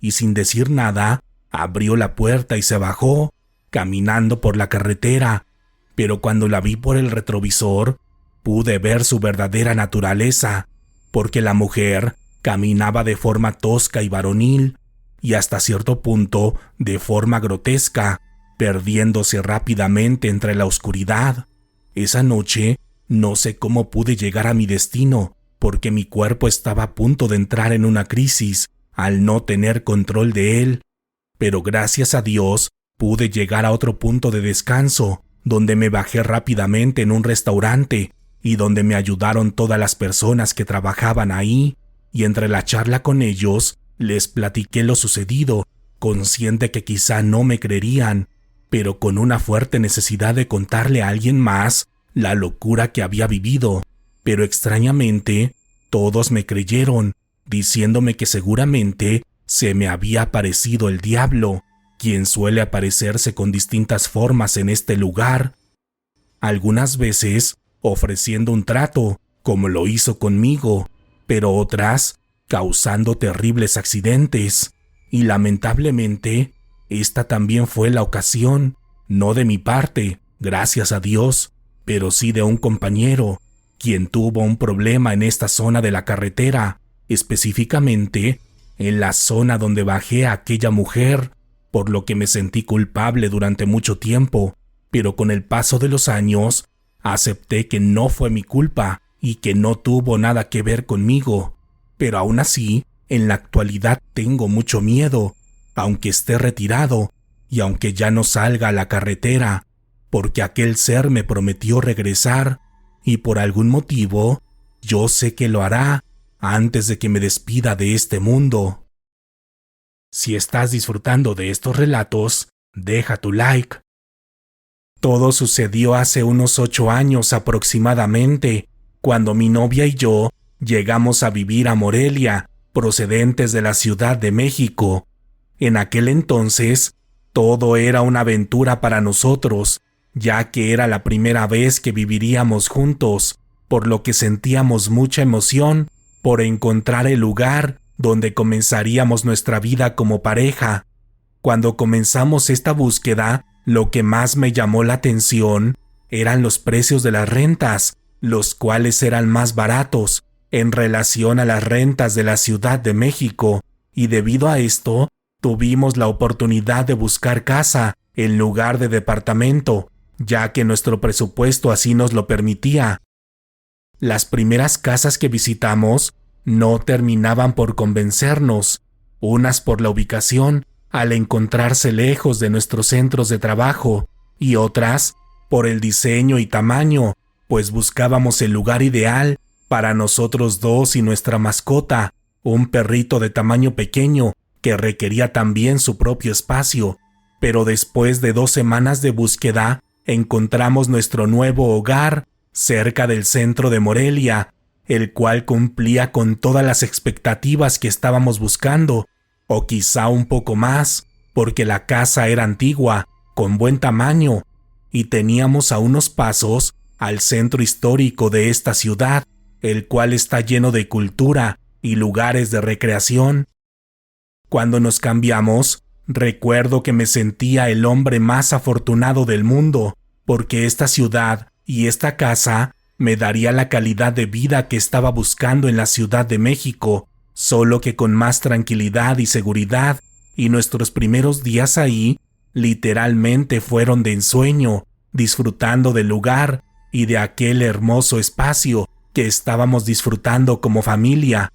y sin decir nada, abrió la puerta y se bajó, caminando por la carretera, pero cuando la vi por el retrovisor, pude ver su verdadera naturaleza, porque la mujer caminaba de forma tosca y varonil, y hasta cierto punto de forma grotesca, perdiéndose rápidamente entre la oscuridad. Esa noche no sé cómo pude llegar a mi destino, porque mi cuerpo estaba a punto de entrar en una crisis al no tener control de él, pero gracias a Dios pude llegar a otro punto de descanso, donde me bajé rápidamente en un restaurante y donde me ayudaron todas las personas que trabajaban ahí, y entre la charla con ellos les platiqué lo sucedido, consciente que quizá no me creerían, pero con una fuerte necesidad de contarle a alguien más la locura que había vivido. Pero extrañamente, todos me creyeron, diciéndome que seguramente se me había aparecido el diablo, quien suele aparecerse con distintas formas en este lugar. Algunas veces ofreciendo un trato, como lo hizo conmigo, pero otras causando terribles accidentes. Y lamentablemente, esta también fue la ocasión, no de mi parte, gracias a Dios, pero sí de un compañero, quien tuvo un problema en esta zona de la carretera, específicamente en la zona donde bajé a aquella mujer, por lo que me sentí culpable durante mucho tiempo, pero con el paso de los años, acepté que no fue mi culpa y que no tuvo nada que ver conmigo. Pero aún así, en la actualidad tengo mucho miedo, aunque esté retirado y aunque ya no salga a la carretera, porque aquel ser me prometió regresar y por algún motivo yo sé que lo hará antes de que me despida de este mundo. Si estás disfrutando de estos relatos, deja tu like. Todo sucedió hace unos 8 años aproximadamente, cuando mi novia y yo llegamos a vivir a Morelia, procedentes de la Ciudad de México. En aquel entonces, todo era una aventura para nosotros, ya que era la primera vez que viviríamos juntos, por lo que sentíamos mucha emoción por encontrar el lugar donde comenzaríamos nuestra vida como pareja. Cuando comenzamos esta búsqueda, lo que más me llamó la atención eran los precios de las rentas, los cuales eran más baratos en relación a las rentas de la Ciudad de México, y debido a esto, tuvimos la oportunidad de buscar casa en lugar de departamento, ya que nuestro presupuesto así nos lo permitía. Las primeras casas que visitamos no terminaban por convencernos, unas por la ubicación, al encontrarse lejos de nuestros centros de trabajo, y otras por el diseño y tamaño, pues buscábamos el lugar ideal para nosotros dos y nuestra mascota, un perrito de tamaño pequeño que requería también su propio espacio. Pero después de 2 semanas de búsqueda, encontramos nuestro nuevo hogar cerca del centro de Morelia, el cual cumplía con todas las expectativas que estábamos buscando, o quizá un poco más, porque la casa era antigua, con buen tamaño, y teníamos a unos pasos al centro histórico de esta ciudad, el cual está lleno de cultura y lugares de recreación. Cuando nos cambiamos, recuerdo que me sentía el hombre más afortunado del mundo, porque esta ciudad y esta casa me daría la calidad de vida que estaba buscando en la Ciudad de México, solo que con más tranquilidad y seguridad, y nuestros primeros días ahí literalmente fueron de ensueño, disfrutando del lugar y de aquel hermoso espacio que estábamos disfrutando como familia.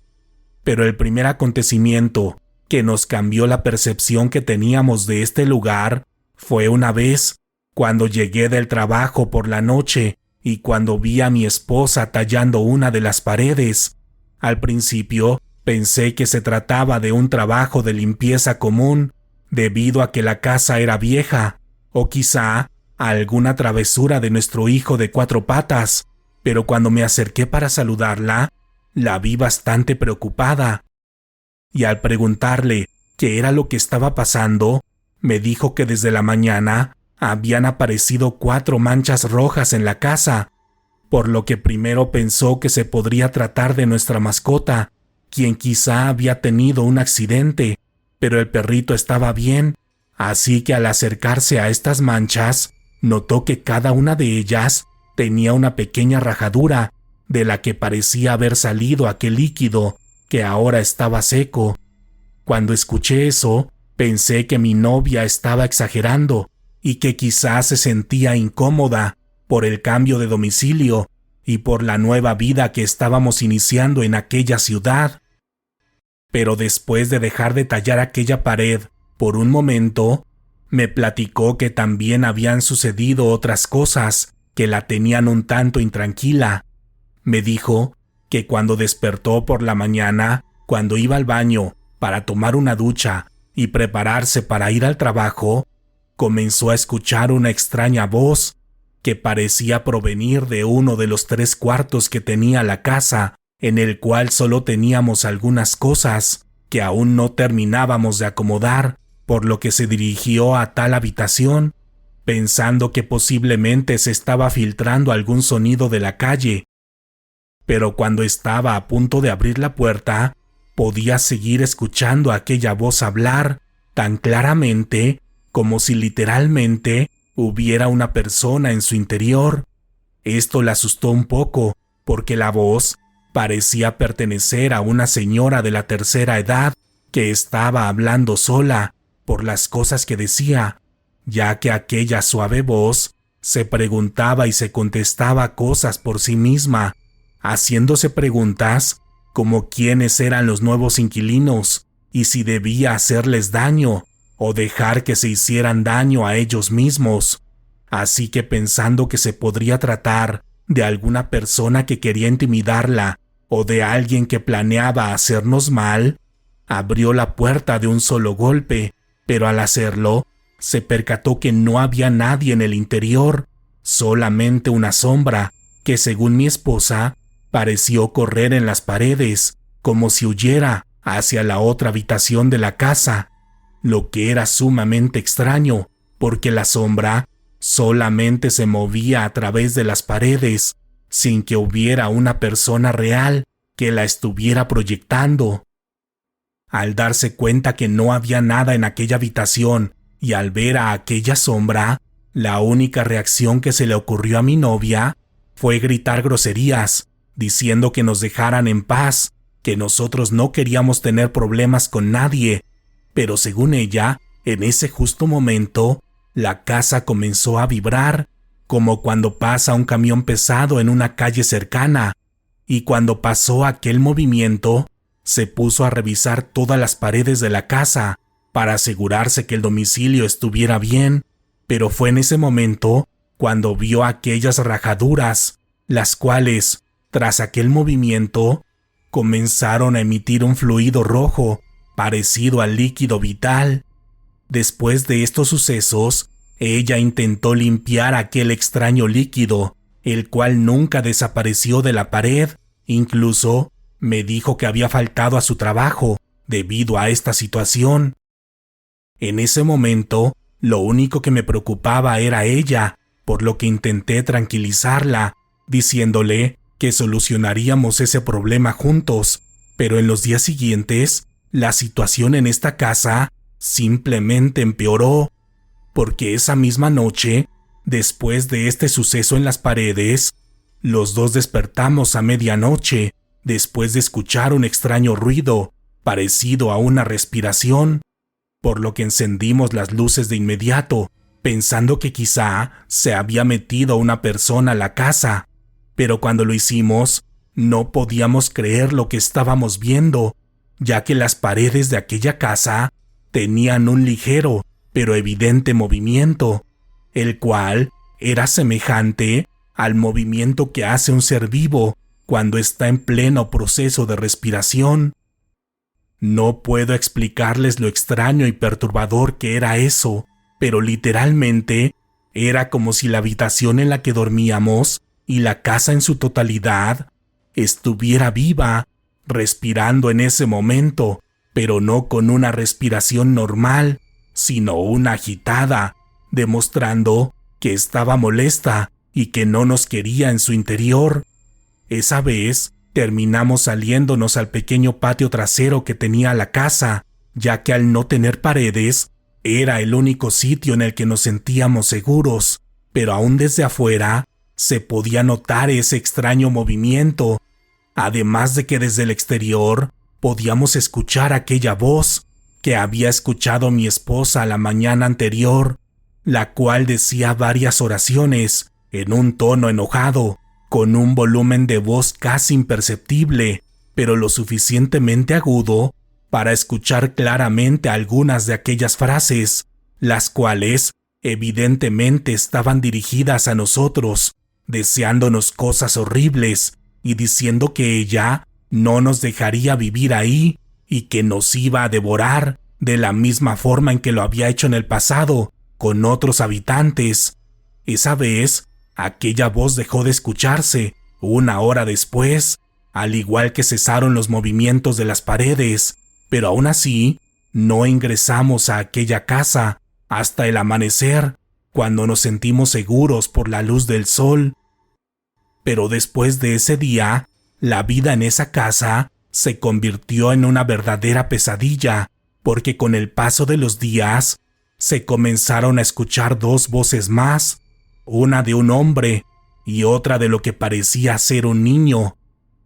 Pero el primer acontecimiento que nos cambió la percepción que teníamos de este lugar fue una vez cuando llegué del trabajo por la noche y cuando vi a mi esposa tallando una de las paredes. Al principio pensé que se trataba de un trabajo de limpieza común, debido a que la casa era vieja, o quizá alguna travesura de nuestro hijo de 4 patas, pero cuando me acerqué para saludarla, la vi bastante preocupada. Y al preguntarle qué era lo que estaba pasando, me dijo que desde la mañana habían aparecido 4 manchas rojas en la casa, por lo que primero pensó que se podría tratar de nuestra mascota, quien quizá había tenido un accidente, pero el perrito estaba bien, así que al acercarse a estas manchas, notó que cada una de ellas tenía una pequeña rajadura, de la que parecía haber salido aquel líquido que ahora estaba seco. Cuando escuché eso, pensé que mi novia estaba exagerando y que quizás se sentía incómoda por el cambio de domicilio y por la nueva vida que estábamos iniciando en aquella ciudad. Pero después de dejar de tallar aquella pared por un momento, me platicó que también habían sucedido otras cosas que la tenían un tanto intranquila. Me dijo que cuando despertó por la mañana, cuando iba al baño para tomar una ducha y prepararse para ir al trabajo, comenzó a escuchar una extraña voz que parecía provenir de uno de los 3 cuartos que tenía la casa, en el cual solo teníamos algunas cosas que aún no terminábamos de acomodar, por lo que se dirigió a tal habitación, pensando que posiblemente se estaba filtrando algún sonido de la calle. Pero cuando estaba a punto de abrir la puerta, podía seguir escuchando a aquella voz hablar tan claramente como si literalmente hubiera una persona en su interior. Esto la asustó un poco, porque la voz parecía pertenecer a una señora de la tercera edad que estaba hablando sola por las cosas que decía, ya que aquella suave voz se preguntaba y se contestaba cosas por sí misma, haciéndose preguntas como quiénes eran los nuevos inquilinos y si debía hacerles daño o dejar que se hicieran daño a ellos mismos. Así que pensando que se podría tratar de alguna persona que quería intimidarla o de alguien que planeaba hacernos mal, abrió la puerta de un solo golpe, pero al hacerlo, se percató que no había nadie en el interior, solamente una sombra que, según mi esposa, pareció correr en las paredes, como si huyera hacia la otra habitación de la casa, lo que era sumamente extraño, porque la sombra solamente se movía a través de las paredes, sin que hubiera una persona real que la estuviera proyectando. Al darse cuenta que no había nada en aquella habitación y al ver a aquella sombra, la única reacción que se le ocurrió a mi novia fue gritar groserías, diciendo que nos dejaran en paz, que nosotros no queríamos tener problemas con nadie. Pero según ella, en ese justo momento, la casa comenzó a vibrar, como cuando pasa un camión pesado en una calle cercana, y cuando pasó aquel movimiento, se puso a revisar todas las paredes de la casa para asegurarse que el domicilio estuviera bien, pero fue en ese momento cuando vio aquellas rajaduras, las cuales, tras aquel movimiento, comenzaron a emitir un fluido rojo parecido al líquido vital. Después de estos sucesos, ella intentó limpiar aquel extraño líquido, el cual nunca desapareció de la pared. Incluso me dijo que había faltado a su trabajo debido a esta situación. En ese momento, lo único que me preocupaba era ella, por lo que intenté tranquilizarla, diciéndole que solucionaríamos ese problema juntos, pero en los días siguientes la situación en esta casa simplemente empeoró, porque esa misma noche, después de este suceso en las paredes, los dos despertamos a medianoche después de escuchar un extraño ruido parecido a una respiración, por lo que encendimos las luces de inmediato, pensando que quizá se había metido una persona a la casa, pero cuando lo hicimos, no podíamos creer lo que estábamos viendo, ya que las paredes de aquella casa tenían un ligero pero evidente movimiento, el cual era semejante al movimiento que hace un ser vivo cuando está en pleno proceso de respiración. No puedo explicarles lo extraño y perturbador que era eso, pero literalmente era como si la habitación en la que dormíamos y la casa en su totalidad estuviera viva, respirando en ese momento, pero no con una respiración normal, sino una agitada, demostrando que estaba molesta y que no nos quería en su interior. Esa vez terminamos saliéndonos al pequeño patio trasero que tenía la casa, ya que al no tener paredes, era el único sitio en el que nos sentíamos seguros, pero aún desde afuera se podía notar ese extraño movimiento, además de que desde el exterior podíamos escuchar aquella voz que había escuchado mi esposa la mañana anterior, la cual decía varias oraciones en un tono enojado, con un volumen de voz casi imperceptible, pero lo suficientemente agudo para escuchar claramente algunas de aquellas frases, las cuales evidentemente estaban dirigidas a nosotros, deseándonos cosas horribles y diciendo que ella no nos dejaría vivir ahí y que nos iba a devorar de la misma forma en que lo había hecho en el pasado con otros habitantes. Esa vez, aquella voz dejó de escucharse 1 hora después, al igual que cesaron los movimientos de las paredes, pero aún así, no ingresamos a aquella casa hasta el amanecer, cuando nos sentimos seguros por la luz del sol. Pero después de ese día, la vida en esa casa se convirtió en una verdadera pesadilla, porque con el paso de los días, se comenzaron a escuchar 2 voces más, una de un hombre y otra de lo que parecía ser un niño,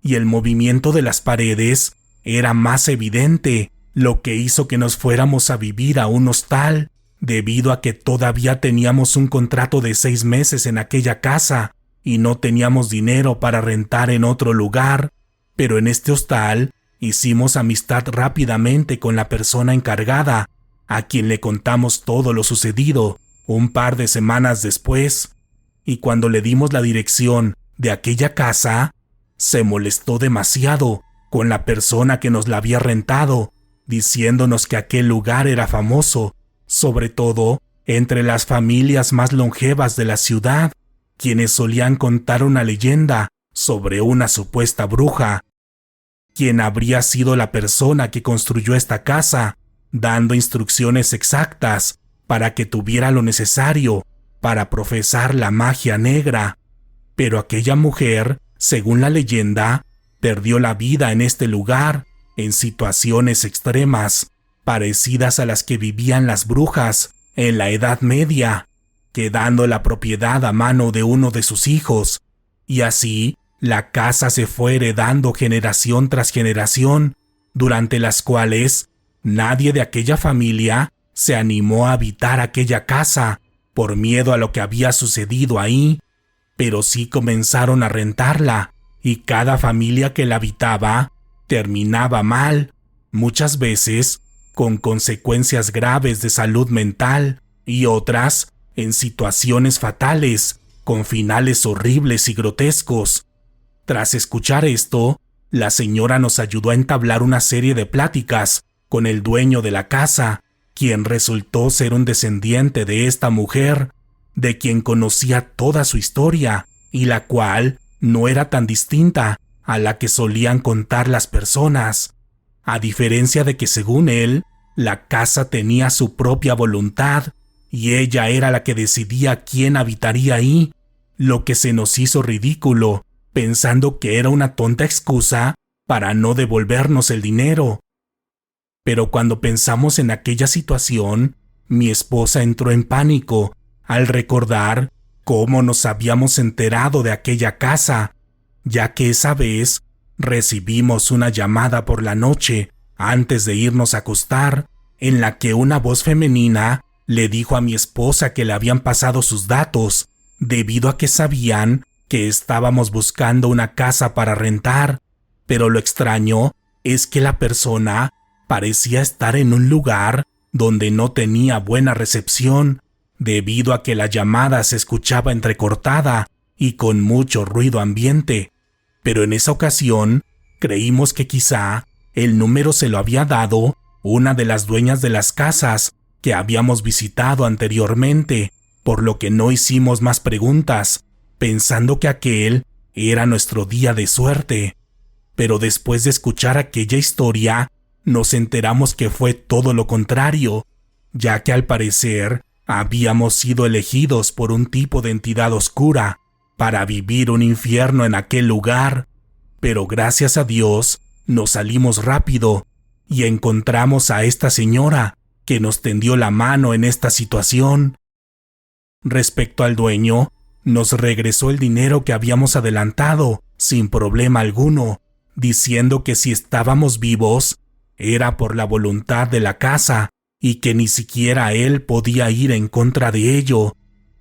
y el movimiento de las paredes era más evidente, lo que hizo que nos fuéramos a vivir a un hostal, debido a que todavía teníamos un contrato de 6 meses en aquella casa y no teníamos dinero para rentar en otro lugar, pero en este hostal hicimos amistad rápidamente con la persona encargada, a quien le contamos todo lo sucedido un par de semanas después, y cuando le dimos la dirección de aquella casa, se molestó demasiado con la persona que nos la había rentado, diciéndonos que aquel lugar era famoso, sobre todo entre las familias más longevas de la ciudad, quienes solían contar una leyenda sobre una supuesta bruja, quien habría sido la persona que construyó esta casa, dando instrucciones exactas para que tuviera lo necesario para profesar la magia negra. Pero aquella mujer, según la leyenda, perdió la vida en este lugar, en situaciones extremas, parecidas a las que vivían las brujas en la Edad Media, quedando la propiedad a mano de uno de sus hijos, y así la casa se fue heredando generación tras generación, durante las cuales nadie de aquella familia se animó a habitar aquella casa por miedo a lo que había sucedido ahí, pero sí comenzaron a rentarla, y cada familia que la habitaba terminaba mal, muchas veces con consecuencias graves de salud mental y otras en situaciones fatales, con finales horribles y grotescos. Tras escuchar esto, la señora nos ayudó a entablar una serie de pláticas con el dueño de la casa, quien resultó ser un descendiente de esta mujer, de quien conocía toda su historia y la cual no era tan distinta a la que solían contar las personas, a diferencia de que según él, la casa tenía su propia voluntad y ella era la que decidía quién habitaría ahí, lo que se nos hizo ridículo, pensando que era una tonta excusa para no devolvernos el dinero. Pero cuando pensamos en aquella situación, mi esposa entró en pánico al recordar cómo nos habíamos enterado de aquella casa, ya que esa vez recibimos una llamada por la noche antes de irnos a acostar, en la que una voz femenina le dijo a mi esposa que le habían pasado sus datos, debido a que sabían que estábamos buscando una casa para rentar, pero lo extraño es que la persona parecía estar en un lugar donde no tenía buena recepción, debido a que la llamada se escuchaba entrecortada y con mucho ruido ambiente. Pero en esa ocasión creímos que quizá el número se lo había dado una de las dueñas de las casas que habíamos visitado anteriormente, por lo que no hicimos más preguntas, pensando que aquel era nuestro día de suerte. Pero después de escuchar aquella historia, nos enteramos que fue todo lo contrario, ya que al parecer habíamos sido elegidos por un tipo de entidad oscura para vivir un infierno en aquel lugar. Pero gracias a Dios nos salimos rápido y encontramos a esta señora que nos tendió la mano en esta situación. Respecto al dueño, nos regresó el dinero que habíamos adelantado sin problema alguno, diciendo que si estábamos vivos era por la voluntad de la casa y que ni siquiera él podía ir en contra de ello,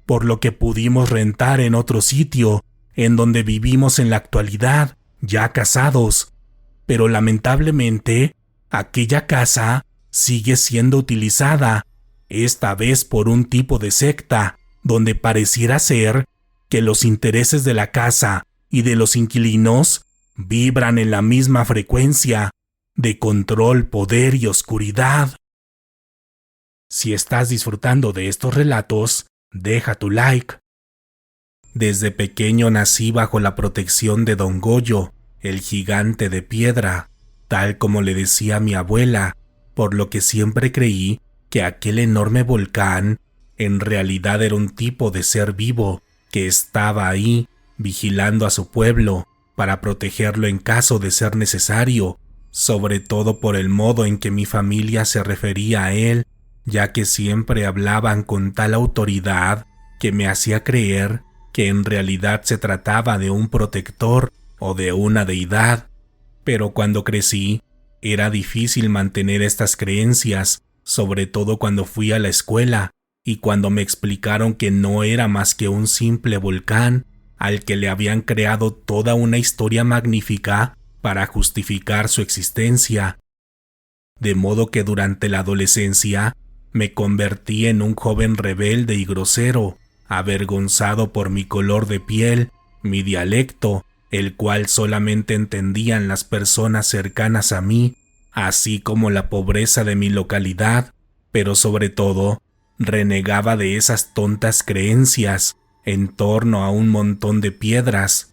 por lo que pudimos rentar en otro sitio en donde vivimos en la actualidad, ya casados. Pero lamentablemente, aquella casa sigue siendo utilizada, esta vez por un tipo de secta, donde pareciera ser que los intereses de la casa y de los inquilinos vibran en la misma frecuencia de control, poder y oscuridad. Si estás disfrutando de estos relatos, deja tu like. Desde pequeño nací bajo la protección de Don Goyo, el gigante de piedra, tal como le decía mi abuela, por lo que siempre creí que aquel enorme volcán en realidad era un tipo de ser vivo que estaba ahí vigilando a su pueblo para protegerlo en caso de ser necesario, sobre todo por el modo en que mi familia se refería a él, ya que siempre hablaban con tal autoridad que me hacía creer que en realidad se trataba de un protector o de una deidad. Pero cuando crecí, era difícil mantener estas creencias, sobre todo cuando fui a la escuela y cuando me explicaron que no era más que un simple volcán al que le habían creado toda una historia magnífica para justificar su existencia. De modo que durante la adolescencia me convertí en un joven rebelde y grosero, avergonzado por mi color de piel, mi dialecto, el cual solamente entendían las personas cercanas a mí, así como la pobreza de mi localidad, pero sobre todo, renegaba de esas tontas creencias en torno a un montón de piedras.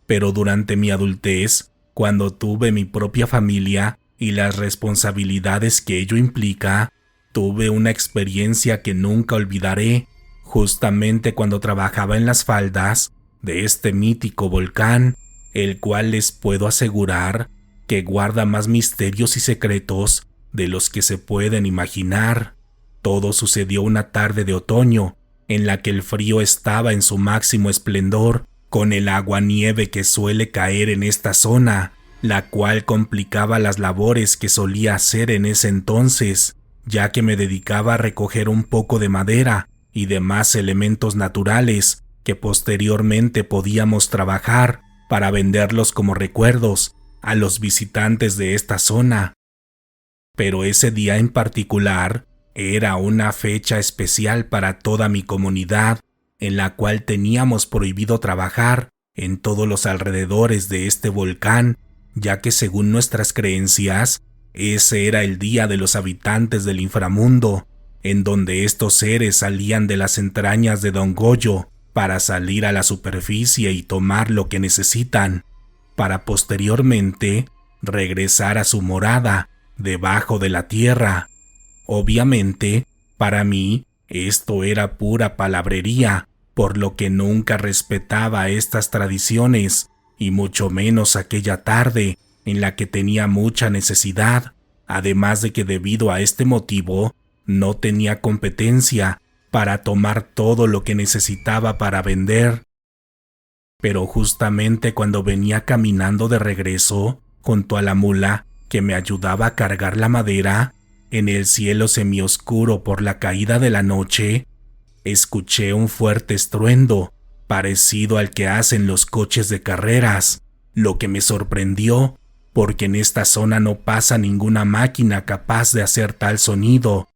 Pero durante mi adultez, cuando tuve mi propia familia y las responsabilidades que ello implica, tuve una experiencia que nunca olvidaré, justamente cuando trabajaba en las faldas de este mítico volcán, el cual les puedo asegurar que guarda más misterios y secretos de los que se pueden imaginar. Todo sucedió una tarde de otoño, en la que el frío estaba en su máximo esplendor, con el aguanieve que suele caer en esta zona, la cual complicaba las labores que solía hacer en ese entonces, ya que me dedicaba a recoger un poco de madera y demás elementos naturales que posteriormente podíamos trabajar para venderlos como recuerdos a los visitantes de esta zona. Pero ese día en particular era una fecha especial para toda mi comunidad, en la cual teníamos prohibido trabajar en todos los alrededores de este volcán, ya que según nuestras creencias, ese era el día de los habitantes del inframundo, en donde estos seres salían de las entrañas de Don Goyo para salir a la superficie y tomar lo que necesitan, para posteriormente regresar a su morada debajo de la tierra. Obviamente, para mí, esto era pura palabrería, por lo que nunca respetaba estas tradiciones, y mucho menos aquella tarde en la que tenía mucha necesidad, además de que debido a este motivo no tenía competencia para tomar todo lo que necesitaba para vender. Pero justamente cuando venía caminando de regreso, junto a la mula que me ayudaba a cargar la madera, en el cielo semioscuro por la caída de la noche, escuché un fuerte estruendo, parecido al que hacen los coches de carreras, lo que me sorprendió, porque en esta zona no pasa ninguna máquina capaz de hacer tal sonido.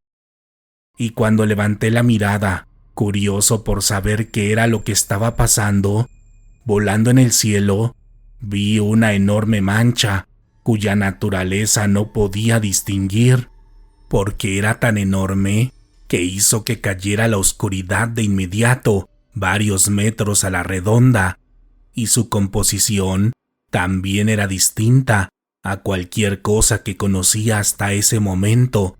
Y cuando levanté la mirada, curioso por saber qué era lo que estaba pasando, volando en el cielo, vi una enorme mancha, cuya naturaleza no podía distinguir, porque era tan enorme que hizo que cayera la oscuridad de inmediato, varios metros a la redonda, y su composición también era distinta a cualquier cosa que conocía hasta ese momento,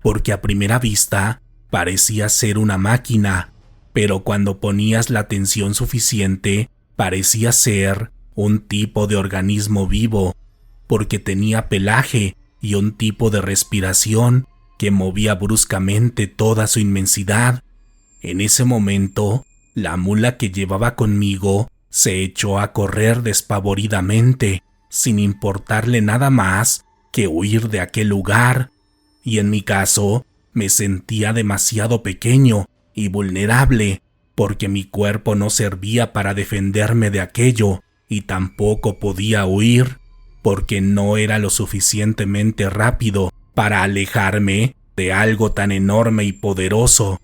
porque a primera vista parecía ser una máquina, pero cuando ponías la atención suficiente, parecía ser un tipo de organismo vivo, porque tenía pelaje y un tipo de respiración que movía bruscamente toda su inmensidad. En ese momento, la mula que llevaba conmigo se echó a correr despavoridamente, sin importarle nada más que huir de aquel lugar, y en mi caso, me sentía demasiado pequeño y vulnerable, porque mi cuerpo no servía para defenderme de aquello, y tampoco podía huir, porque no era lo suficientemente rápido para alejarme de algo tan enorme y poderoso,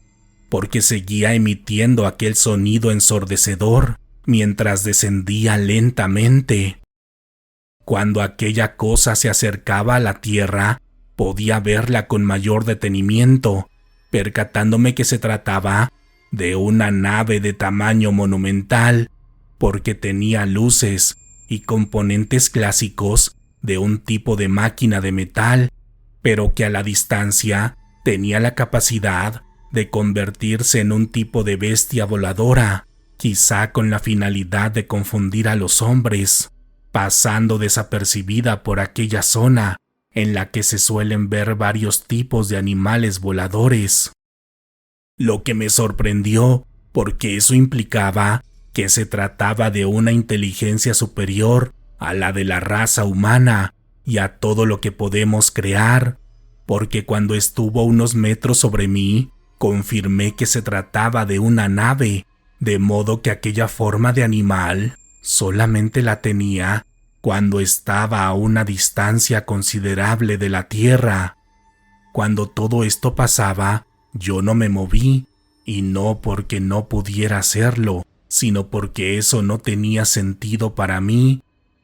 porque seguía emitiendo aquel sonido ensordecedor mientras descendía lentamente. Cuando aquella cosa se acercaba a la tierra, podía verla con mayor detenimiento, percatándome que se trataba de una nave de tamaño monumental, porque tenía luces y componentes clásicos de un tipo de máquina de metal, pero que a la distancia tenía la capacidad de convertirse en un tipo de bestia voladora, quizá con la finalidad de confundir a los hombres, pasando desapercibida por aquella zona en la que se suelen ver varios tipos de animales voladores. Lo que me sorprendió, porque eso implicaba que se trataba de una inteligencia superior a la de la raza humana y a todo lo que podemos crear, porque cuando estuvo a unos metros sobre mí, confirmé que se trataba de una nave, de modo que aquella forma de animal solamente la tenía cuando estaba a una distancia considerable de la Tierra. Cuando todo esto pasaba, yo no me moví, y no porque no pudiera hacerlo, sino porque eso no tenía sentido para mí,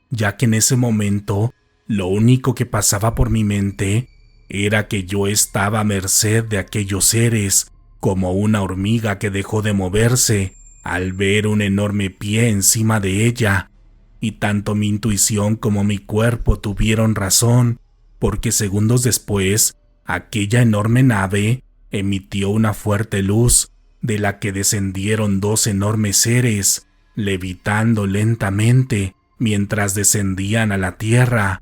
ya que en ese momento lo único que pasaba por mi mente era que yo estaba a merced de aquellos seres, como una hormiga que dejó de moverse al ver un enorme pie encima de ella, y tanto mi intuición como mi cuerpo tuvieron razón, porque segundos después, aquella enorme nave emitió una fuerte luz, de la que descendieron dos enormes seres, levitando lentamente mientras descendían a la tierra.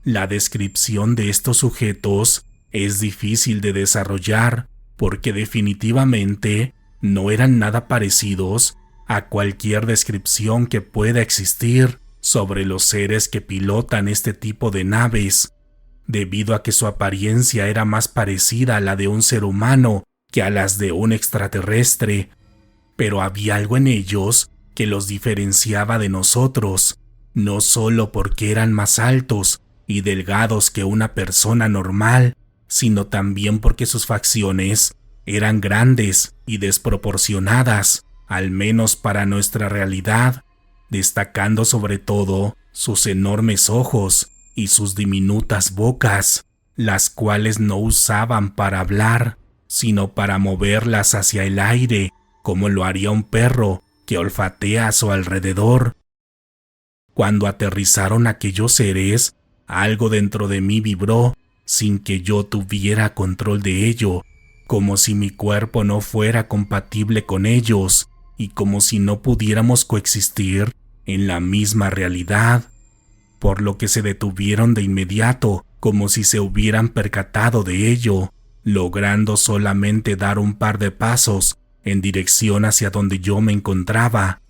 La descripción de estos sujetos es difícil de desarrollar, porque definitivamente no eran nada parecidos a cualquier descripción que pueda existir sobre los seres que pilotan este tipo de naves, debido a que su apariencia era más parecida a la de un ser humano que a las de un extraterrestre, pero había algo en ellos que los diferenciaba de nosotros, no solo porque eran más altos y delgados que una persona normal, sino también porque sus facciones eran grandes y desproporcionadas, al menos para nuestra realidad, destacando sobre todo sus enormes ojos y sus diminutas bocas, las cuales no usaban para hablar, sino para moverlas hacia el aire, como lo haría un perro que olfatea a su alrededor. Cuando aterrizaron aquellos seres, algo dentro de mí vibró sin que yo tuviera control de ello, como si mi cuerpo no fuera compatible con ellos y como si no pudiéramos coexistir en la misma realidad, por lo que se detuvieron de inmediato como si se hubieran percatado de ello, logrando solamente dar un par de pasos en dirección hacia donde yo me encontraba.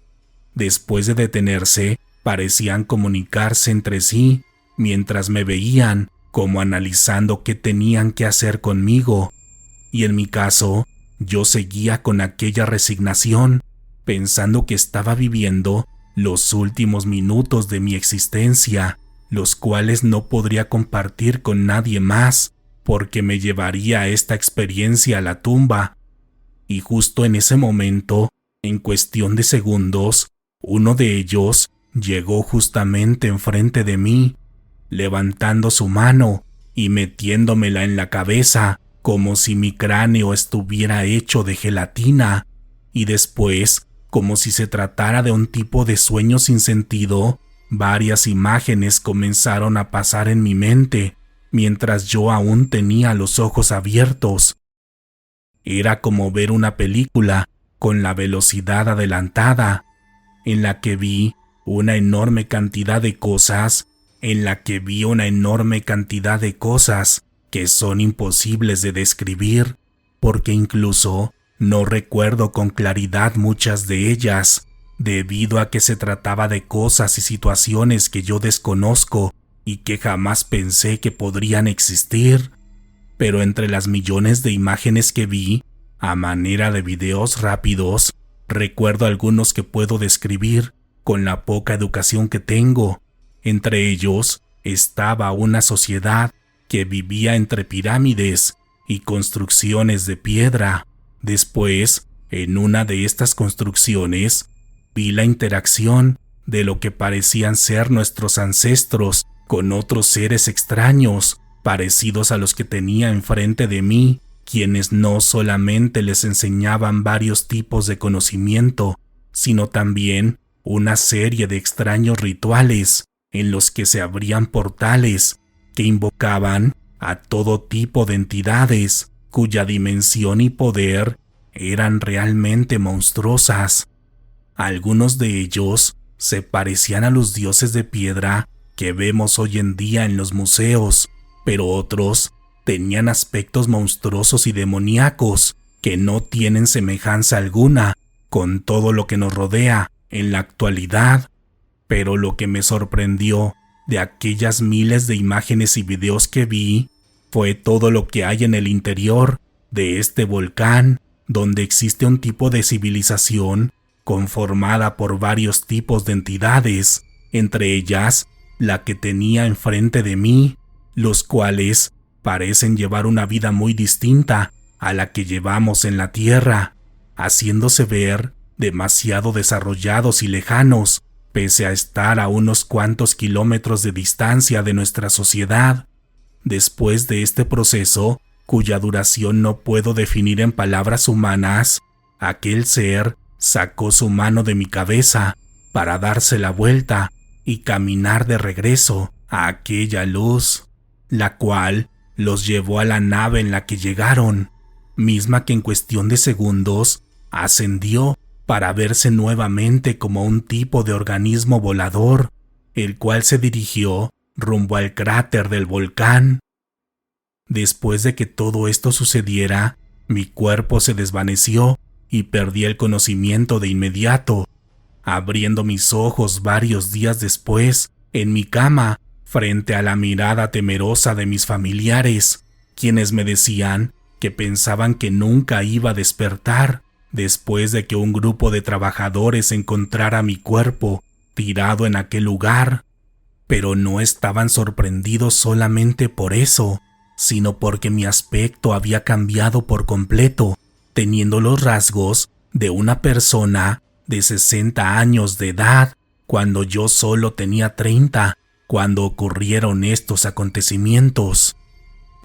Después de detenerse, parecían comunicarse entre sí, mientras me veían, como analizando qué tenían que hacer conmigo. Y en mi caso, yo seguía con aquella resignación, pensando que estaba viviendo los últimos minutos de mi existencia, los cuales no podría compartir con nadie más, porque me llevaría esta experiencia a la tumba. Y justo en ese momento, en cuestión de segundos, uno de ellos llegó justamente enfrente de mí, levantando su mano y metiéndomela en la cabeza como si mi cráneo estuviera hecho de gelatina, y después, como si se tratara de un tipo de sueño sin sentido, varias imágenes comenzaron a pasar en mi mente mientras yo aún tenía los ojos abiertos. Era como ver una película con la velocidad adelantada, en la que vi una enorme cantidad de cosas, que son imposibles de describir, porque incluso no recuerdo con claridad muchas de ellas, debido a que se trataba de cosas y situaciones que yo desconozco y que jamás pensé que podrían existir. Pero entre las millones de imágenes que vi, a manera de videos rápidos, recuerdo algunos que puedo describir con la poca educación que tengo. Entre ellos estaba una sociedad que vivía entre pirámides y construcciones de piedra. Después, en una de estas construcciones, vi la interacción de lo que parecían ser nuestros ancestros con otros seres extraños, parecidos a los que tenía enfrente de mí, quienes no solamente les enseñaban varios tipos de conocimiento, sino también una serie de extraños rituales en los que se abrían portales que invocaban a todo tipo de entidades cuya dimensión y poder eran realmente monstruosas. Algunos de ellos se parecían a los dioses de piedra que vemos hoy en día en los museos, pero otros tenían aspectos monstruosos y demoníacos que no tienen semejanza alguna con todo lo que nos rodea en la actualidad. Pero lo que me sorprendió de aquellas miles de imágenes y videos que vi fue todo lo que hay en el interior de este volcán, donde existe un tipo de civilización conformada por varios tipos de entidades, entre ellas la que tenía enfrente de mí, los cuales parecen llevar una vida muy distinta a la que llevamos en la Tierra, haciéndose ver demasiado desarrollados y lejanos, pese a estar a unos cuantos kilómetros de distancia de nuestra sociedad. Después de este proceso, cuya duración no puedo definir en palabras humanas, aquel ser sacó su mano de mi cabeza para darse la vuelta y caminar de regreso a aquella luz, la cual los llevó a la nave en la que llegaron, misma que en cuestión de segundos ascendió para verse nuevamente como un tipo de organismo volador, el cual se dirigió rumbo al cráter del volcán. Después de que todo esto sucediera, mi cuerpo se desvaneció y perdí el conocimiento de inmediato, abriendo mis ojos varios días después en mi cama frente a la mirada temerosa de mis familiares, quienes me decían que pensaban que nunca iba a despertar después de que un grupo de trabajadores encontrara mi cuerpo tirado en aquel lugar. Pero no estaban sorprendidos solamente por eso, sino porque mi aspecto había cambiado por completo, teniendo los rasgos de una persona de 60 años de edad, cuando yo solo tenía 30, cuando ocurrieron estos acontecimientos.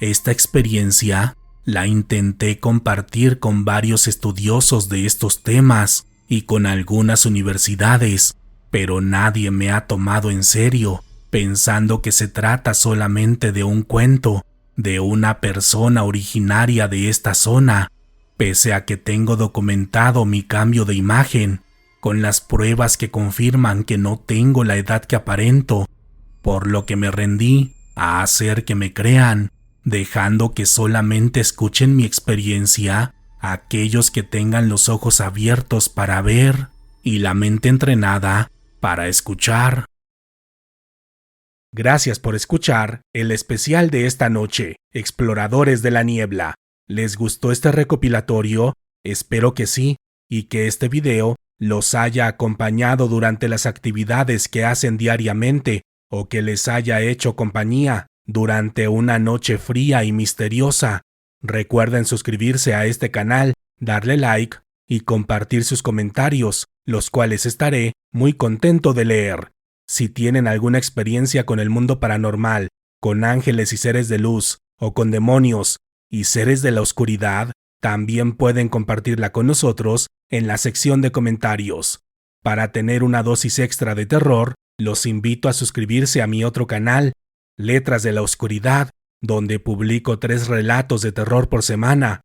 Esta experiencia la intenté compartir con varios estudiosos de estos temas y con algunas universidades, pero nadie me ha tomado en serio, pensando que se trata solamente de un cuento de una persona originaria de esta zona, pese a que tengo documentado mi cambio de imagen, con las pruebas que confirman que no tengo la edad que aparento, por lo que me rendí a hacer que me crean, dejando que solamente escuchen mi experiencia aquellos que tengan los ojos abiertos para ver y la mente entrenada para escuchar. Gracias por escuchar el especial de esta noche, Exploradores de la Niebla. ¿Les gustó este recopilatorio? Espero que sí, y que este video los haya acompañado durante las actividades que hacen diariamente o que les haya hecho compañía durante una noche fría y misteriosa. Recuerden suscribirse a este canal, darle like y compartir sus comentarios, los cuales estaré muy contento de leer. Si tienen alguna experiencia con el mundo paranormal, con ángeles y seres de luz, o con demonios y seres de la oscuridad, también pueden compartirla con nosotros en la sección de comentarios. Para tener una dosis extra de terror, los invito a suscribirse a mi otro canal, Letras de la Oscuridad, donde publico 3 relatos de terror por semana.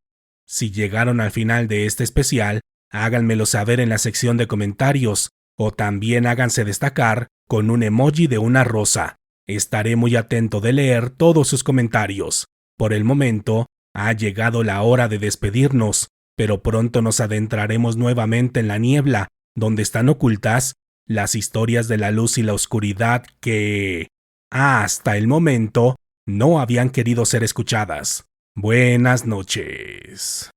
Si llegaron al final de este especial, háganmelo saber en la sección de comentarios, o también háganse destacar con un emoji de una rosa. Estaré muy atento de leer todos sus comentarios. Por el momento, ha llegado la hora de despedirnos, pero pronto nos adentraremos nuevamente en la niebla, donde están ocultas las historias de la luz y la oscuridad que, hasta el momento, no habían querido ser escuchadas. Buenas noches.